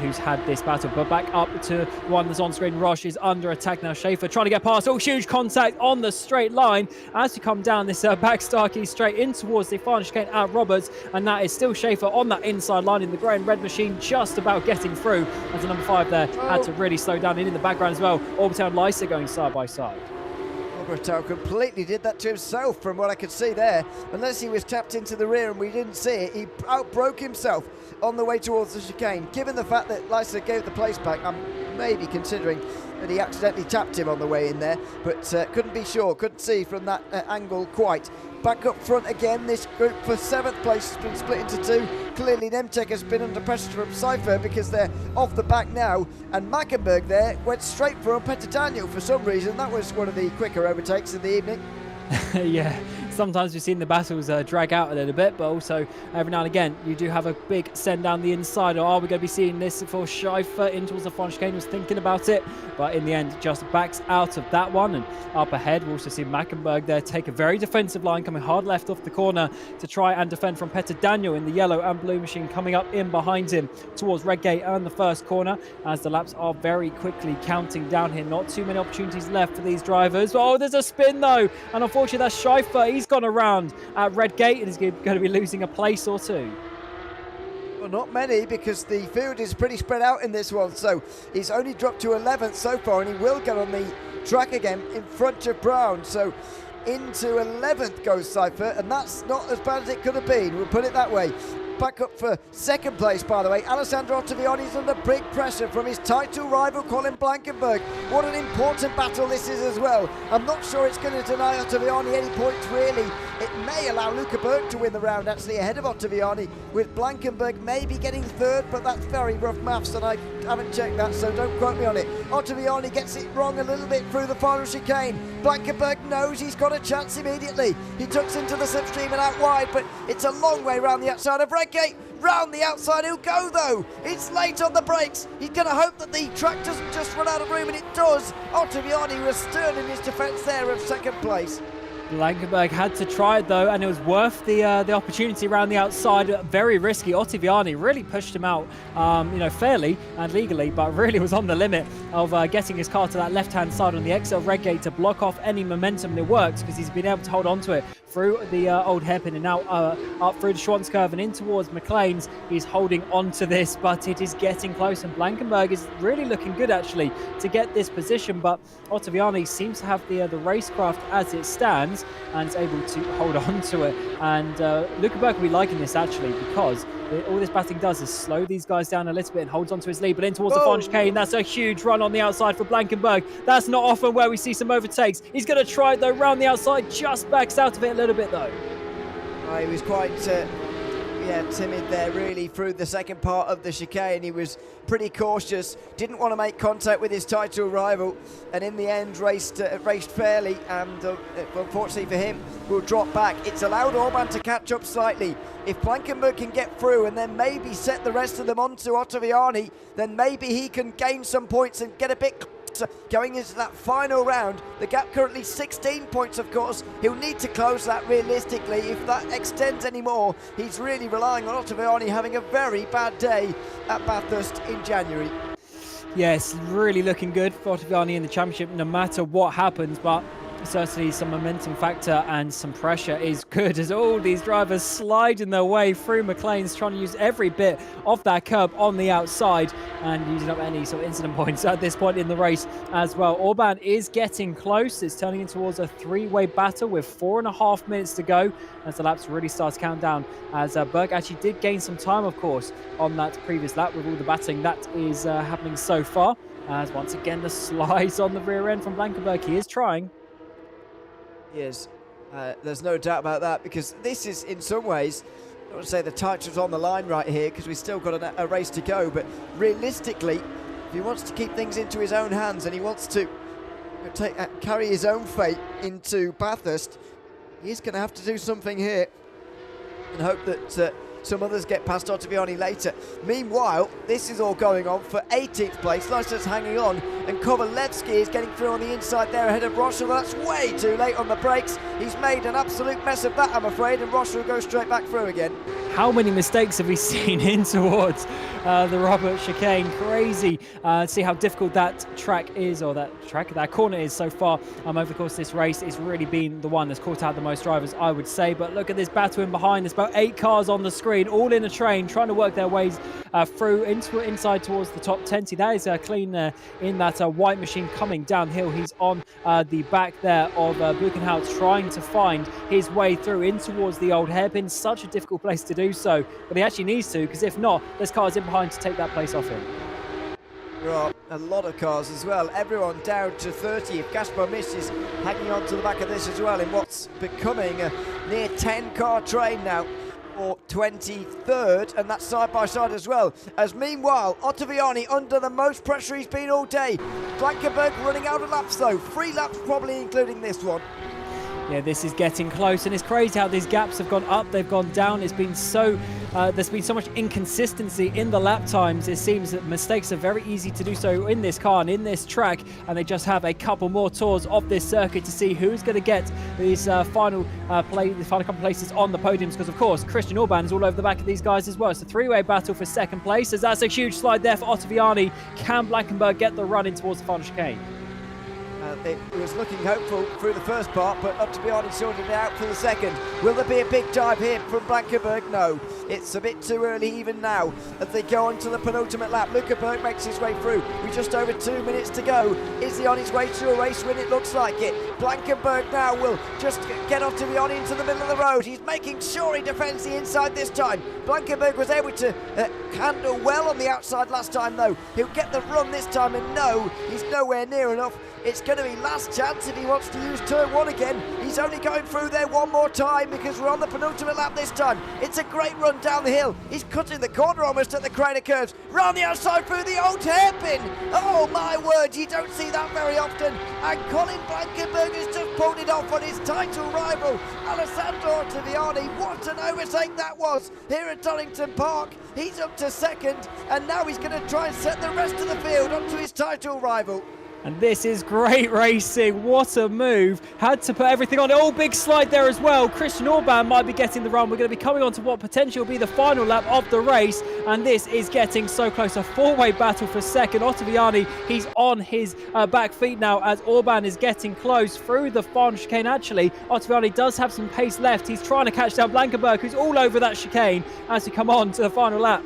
who's had this battle. But back up to one that's on screen. Roche is under attack now. Schaefer trying to get past. Oh, huge contact on the straight line as you come down this back Starkey straight in towards the final chicane at Roberts, and that is still Schaefer on that inside line in the grey and red machine, just about getting through. As the number 5 there had to really slow down in the background as well. Orbital and Leiser going side by side. Orbital completely did that to himself from what I could see there. Unless he was tapped into the rear and we didn't see it, he outbroke himself on the way towards the chicane. Given the fact that Leiser gave the place back, I'm maybe considering that he accidentally tapped him on the way in there, but couldn't be sure, couldn't see from that angle quite. Back up front again, this group for 7th place has been split into 2. Clearly Nemtek has been under pressure from Cypher because they're off the back now, and Mackenberg there went straight for Peter Daniel for some reason. That was one of the quicker overtakes of the evening. Yeah, sometimes we've seen the battles drag out a little bit, but also every now and again you do have a big send down the inside. Or are we going to be seeing this for Schaefer in towards the final chicane? Was thinking about it, but in the end just backs out of that one. And up ahead we'll also see Mackenberg there take a very defensive line, coming hard left off the corner to try and defend from Peter Daniel in the yellow and blue machine, coming up in behind him towards Redgate and the first corner, as the laps are very quickly counting down here. Not too many opportunities left for these drivers. Oh, there's a spin though, and unfortunately that's Schaefer. He's gone around at Redgate and is going to be losing a place or two. Well, not many, because the field is pretty spread out in this one, so he's only dropped to 11th so far, and he will get on the track again in front of Brown. So into 11th goes Cypher, and that's not as bad as it could have been, we'll put it that way. Back up for 2nd place, by the way. Alessandro Ottaviani's under big pressure from his title rival Colin Blankenberg. What an important battle this is as well. I'm not sure it's going to deny Ottaviani any points really. It may allow Luca Berg to win the round actually ahead of Ottaviani, with Blankenberg maybe getting 3rd, but that's very rough maths and I haven't checked that, so don't quote me on it. Ottaviani gets it wrong a little bit through the final chicane. Blankenberg knows he's got a chance immediately. He tucks into the slipstream and out wide, but it's a long way round the outside of Redgate. Round the outside he'll go though. It's late on the brakes. He's going to hope that the track doesn't just run out of room, and it does. Ottaviani was stern in his defence there of 2nd place. Blankenberg had to try it though, and it was worth the opportunity around the outside. Very risky. Ottaviani really pushed him out, fairly and legally, but really was on the limit of getting his car to that left-hand side on the exit of Redgate to block off any momentum. And it worked because he's been able to hold on to it through the old hairpin and now up through the Schwantz curve and in towards McLean's. He's holding on to this, but it is getting close, and Blankenberg is really looking good actually to get this position, but Ottaviani seems to have the racecraft as it stands and is able to hold on to it. And Luca Berg will be liking this actually, because all this batting does is slow these guys down a little bit and holds on to his lead, but in towards the final chicane. That's a huge run on the outside for Blankenberg. That's not often where we see some overtakes. He's going to try it though, round the outside, just backs out of it a little bit though. He was quite timid there really through the second part of the chicane. He was pretty cautious, didn't want to make contact with his title rival, and in the end raced fairly, and unfortunately for him will drop back. It's allowed Orban to catch up slightly. If Blankenberg can get through and then maybe set the rest of them onto Ottaviani, then maybe he can gain some points and get a bit closer going into that final round. The gap currently 16 points, of course. He'll need to close that realistically. If that extends anymore, he's really relying on Ottaviani having a very bad day at Bathurst in January. Yes, really looking good for Ottaviani in the championship no matter what happens, but certainly some momentum factor and some pressure is good as all these drivers sliding their way through McLaren's, trying to use every bit of that curb on the outside and using up any sort of incident points at this point in the race as well. Orban is getting close. It's turning in towards a three-way battle with 4.5 minutes to go as the laps really start to count down, as Berg actually did gain some time, of course, on that previous lap with all the battling that is happening so far. As once again the slides on the rear end from Blankenberg. He is trying. He is. There's no doubt about that, because this is in some ways, I don't want to say the title's on the line right here because we've still got a race to go, but realistically, if he wants to keep things into his own hands and he wants to carry his own fate into Bathurst, he's going to have to do something here and hope that some others get past Ottaviani later. Meanwhile, this is all going on for 18th place. Leicester's hanging on, and Kovalevsky is getting through on the inside there ahead of Rocha. That's way too late on the brakes. He's made an absolute mess of that, I'm afraid, and Rocha will go straight back through again. How many mistakes have we seen in towards the Robert chicane? Crazy. See how difficult that track is, or that corner is so far over the course of this race. It's really been the one that's caught out the most drivers, I would say. But look at this battle in behind. There's about 8 cars on the screen, all in a train, trying to work their ways through inside towards the top 20. That is clean in that white machine coming downhill. He's on the back there of Buchenhout, trying to find his way through in towards the old hairpin. Such a difficult place to do so, but he actually needs to, because if not, there's cars in behind to take that place off him. There are a lot of cars as well. Everyone down to 30. If Gaspar misses, hanging on to the back of this as well in what's becoming a near 10-car train now for 23rd, and that's side by side as well. As meanwhile, Ottaviani under the most pressure he's been all day. Blankenberg running out of laps though. 3 laps probably, including this one. Yeah, this is getting close, and it's crazy how these gaps have gone up, they've gone down. It's been so there's been so much inconsistency in the lap times. It seems that mistakes are very easy to do so in this car and in this track, and they just have a couple more tours of this circuit to see who's going to get these final couple places on the podiums, because of course Christian Orban is all over the back of these guys as well. It's a three-way battle for second place, as that's a huge slide there for Ottaviani. Can Blankenberg get the run in towards the final chicane? It was looking hopeful through the first part, but Ottaviani sorted it out for the second. Will there be a big dive here from Blankenberg? No, it's a bit too early even now as they go on to the penultimate lap. Lukenberg makes his way through with just over 2 minutes to go. Is he on his way to a race win? It looks like it. Blankenberg now will just get Ottaviani into the middle of the road. He's making sure he defends the inside this time. Blankenberg was able to handle well on the outside last time though. He'll get the run this time, and no, he's nowhere near enough. It's going to be last chance if he wants to use turn 1 again. He's only going through there one more time because we're on the penultimate lap this time. It's a great run down the hill. He's cutting the corner almost at the Crater curves. Round the outside through the old hairpin. Oh my word, you don't see that very often. And Colin Blankenberg has just pulled it off on his title rival, Alessandro Ottaviani. What an overtake that was here at Donington Park. He's up to second, and now he's going to try and set the rest of the field onto his title rival. And this is great racing. What a move. Had to put everything on it. Oh, big slide there as well. Christian Orban might be getting the run. We're going to be coming on to what potentially will be the final lap of the race. And this is getting so close. A four-way battle for second. Ottaviani, he's on his back feet now as Orban is getting close through the final chicane. Actually, Ottaviani does have some pace left. He's trying to catch down Blankenberg, who's all over that chicane as we come on to the final lap.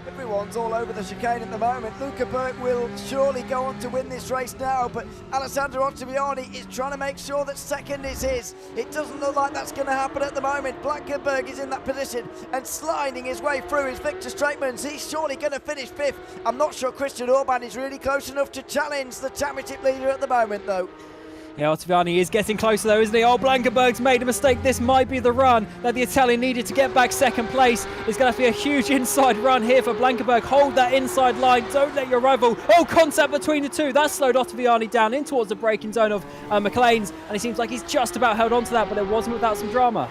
Everyone's all over the chicane at the moment. Lukenberg will surely go on to win this race now, but Alessandro Ottaviani is trying to make sure that second is his. It doesn't look like that's going to happen at the moment. Blankenberg is in that position and sliding his way through his Victor Straitmans. He's surely going to finish 5th. I'm not sure Christian Orban is really close enough to challenge the championship leader at the moment, though. Yeah, Ottaviani is getting closer though, isn't he? Oh, Blankenberg's made a mistake. This might be the run that the Italian needed to get back second place. It's going to be a huge inside run here for Blankenberg. Hold that inside line. Don't let your rival... Oh, contact between the two. That slowed Ottaviani down in towards the braking zone of McLaren's. And it seems like he's just about held on to that, but it wasn't without some drama.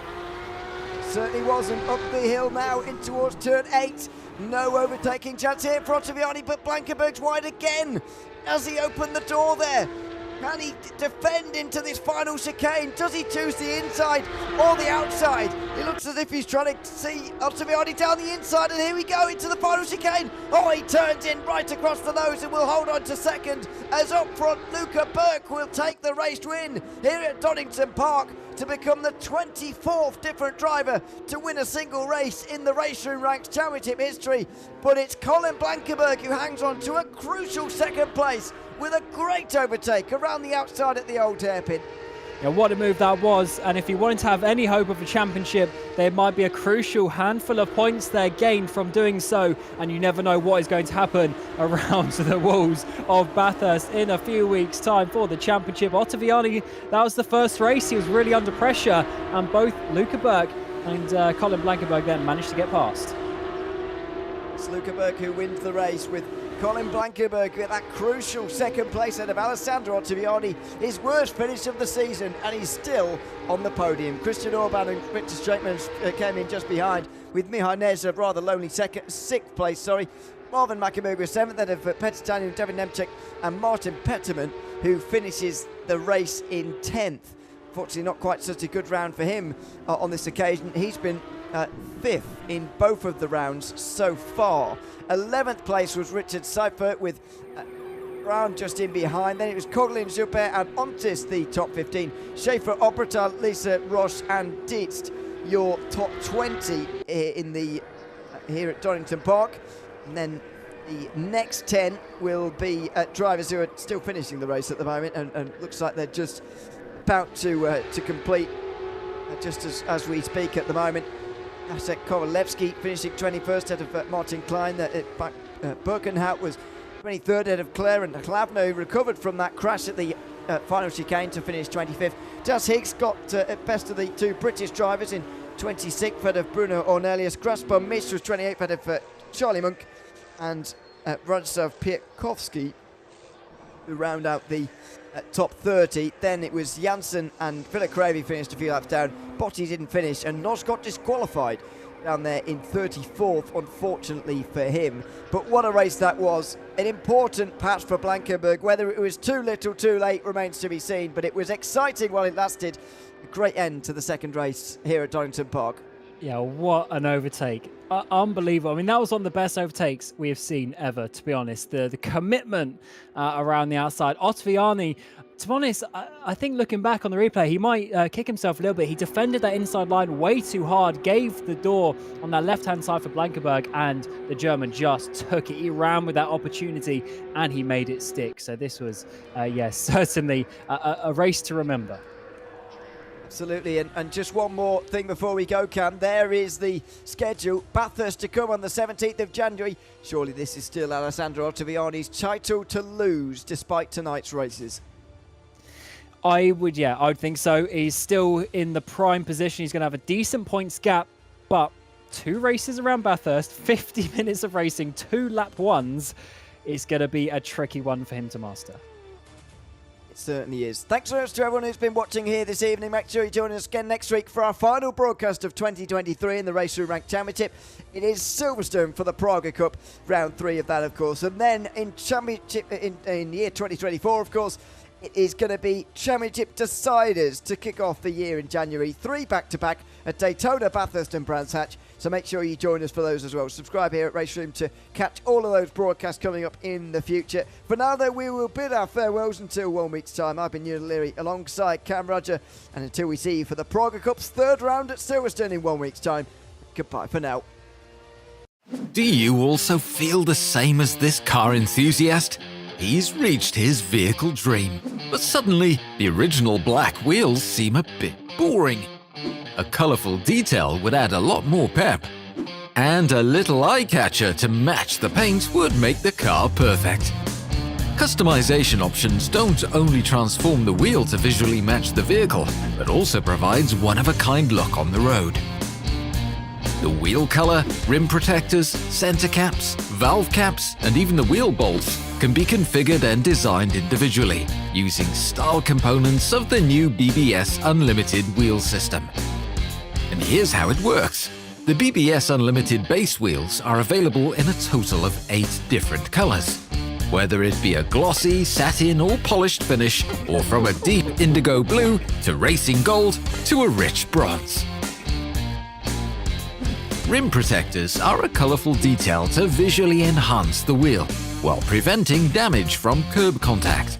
Certainly wasn't. Up the hill now in towards turn 8. No overtaking chance here for Ottaviani, but Blankenberg's wide again as he opened the door there. Can he defend into this final chicane? Does he choose the inside or the outside? It looks as if he's trying to see Ottaviani down the inside, and here we go into the final chicane. Oh, he turns in right across the nose and will hold on to second, as up front Luca Burke will take the race win here at Donington Park to become the 24th different driver to win a single race in the RaceRoom Ranks Championship history. But it's Colin Blankenberg who hangs on to a crucial second place with a great overtake around the outside at the old hairpin. Yeah, what a move that was, and if he wanted to have any hope of a championship, there might be a crucial handful of points there gained from doing so, and you never know what is going to happen around the walls of Bathurst in a few weeks' time for the championship. Ottaviani, that was the first race, he was really under pressure, and both Luca Burke and Colin Blankenberg then managed to get past. It's Luca Burke who wins the race, with Colin Blankenberg with that crucial second place ahead of Alessandro Ottaviani, his worst finish of the season, and he's still on the podium. Christian Orban and Richard Straitman came in just behind, with Mihai Nez a rather lonely sixth place. Marvin Mackenberg was seventh, then of Petr Taniu, Devin Nemchek and Martin Petterman, who finishes the race in 10th. Fortunately, not quite such a good round for him on this occasion. He's been fifth in both of the rounds so far. 11th place was Richard Seifert, with Brown just in behind. Then it was Coughlin, Joubert and Ontis, the top 15. Schaefer, Obertal, Lisa, Roche and Dietz, your top 20 here at Donington Park. And then the next 10 will be drivers who are still finishing the race at the moment, and looks like they're just about to complete just as we speak at the moment. Jacek Kowalewski finishing 21st ahead of Martin Klein. Birkenhout was 23rd ahead of Clare, and Klavner, who recovered from that crash at the final chicane, to finish 25th. Das Higgs got at best of the two British drivers in 26th ahead of Bruno Ornelius. Grasper Misch was 28th ahead of Charlie Monk, and Radzislav Piatkowski who round out the top 30. Then it was Janssen and Philip Cravey finished a few laps down. Botti didn't finish, and Nos got disqualified down there in 34th, unfortunately for him. But what a race that was. An important patch for Blankenberg. Whether it was too little too late remains to be seen, but it was exciting while it lasted. A great end to the second race here at Donington Park. Yeah, what an overtake. Unbelievable. I mean, that was one of the best overtakes we have seen ever, to be honest. The commitment around the outside. Ottaviani, to be honest, I think looking back on the replay, he might kick himself a little bit. He defended that inside line way too hard, gave the door on that left-hand side for Blankenberg, and the German just took it. He ran with that opportunity, and he made it stick. So this was, yes, certainly a race to remember. Absolutely, and just one more thing before we go, Cam. There is the schedule. Bathurst to come on the 17th of January. Surely this is still Alessandro Ottaviani's title to lose despite tonight's races. I would think so. He's still in the prime position. He's going to have a decent points gap, but 2 races around Bathurst, 50 minutes of racing, 2 lap ones. It's going to be a tricky one for him to master. It certainly is. Thanks so much to everyone who's been watching here this evening. Make sure you join us again next week for our final broadcast of 2023 in the RaceRoom Rank Championship. It is Silverstone for the Praga Cup, round 3 of that, of course. And then in Championship in year 2024, of course, it is going to be Championship deciders to kick off the year in January. 3 back-to-back at Daytona, Bathurst and Brands Hatch. So make sure you join us for those as well. Subscribe here at RaceRoom to catch all of those broadcasts coming up in the future. For now, though, we will bid our farewells until 1 week's time. I've been Ewan Leary alongside Cam Roger. And until we see you for the Praga Cup's 3rd round at Silverstone in 1 week's time, goodbye for now. Do you also feel the same as this car enthusiast? He's reached his vehicle dream, but suddenly the original black wheels seem a bit boring. A colourful detail would add a lot more pep. And a little eye-catcher to match the paint would make the car perfect. Customization options don't only transform the wheel to visually match the vehicle, but also provides one-of-a-kind look on the road. The wheel colour, rim protectors, centre caps, valve caps, and even the wheel bolts can be configured and designed individually using style components of the new BBS Unlimited wheel system. And here's how it works. The BBS Unlimited base wheels are available in a total of 8 different colours. Whether it be a glossy, satin or polished finish, or from a deep indigo blue to racing gold to a rich bronze. Rim protectors are a colourful detail to visually enhance the wheel, while preventing damage from curb contact.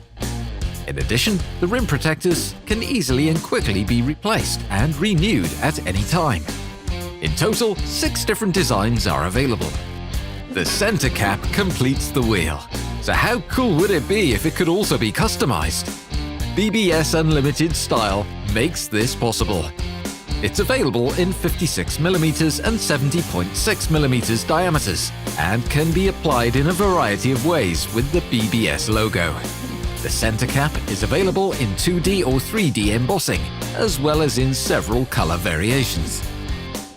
In addition, the rim protectors can easily and quickly be replaced and renewed at any time. In total, 6 different designs are available. The center cap completes the wheel. So how cool would it be if it could also be customized? BBS Unlimited Style makes this possible. It's available in 56mm and 70.6mm diameters and can be applied in a variety of ways with the BBS logo. The center cap is available in 2D or 3D embossing, as well as in several color variations.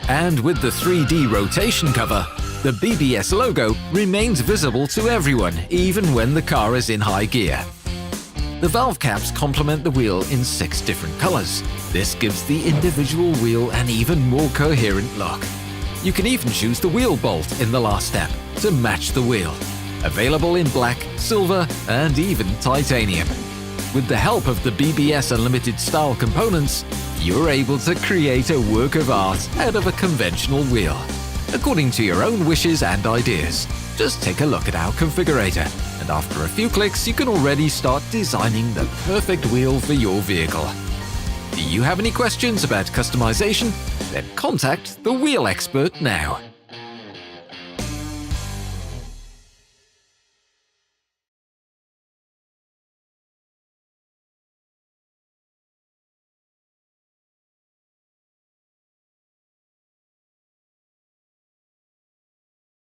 And with the 3D rotation cover, the BBS logo remains visible to everyone, even when the car is in high gear. The valve caps complement the wheel in 6 different colors. This gives the individual wheel an even more coherent look. You can even choose the wheel bolt in the last step to match the wheel. Available in black, silver, and even titanium. With the help of the BBS Unlimited Style components, you're able to create a work of art out of a conventional wheel, according to your own wishes and ideas. Just take a look at our configurator, and after a few clicks, you can already start designing the perfect wheel for your vehicle. Do you have any questions about customization? Then contact the wheel expert now.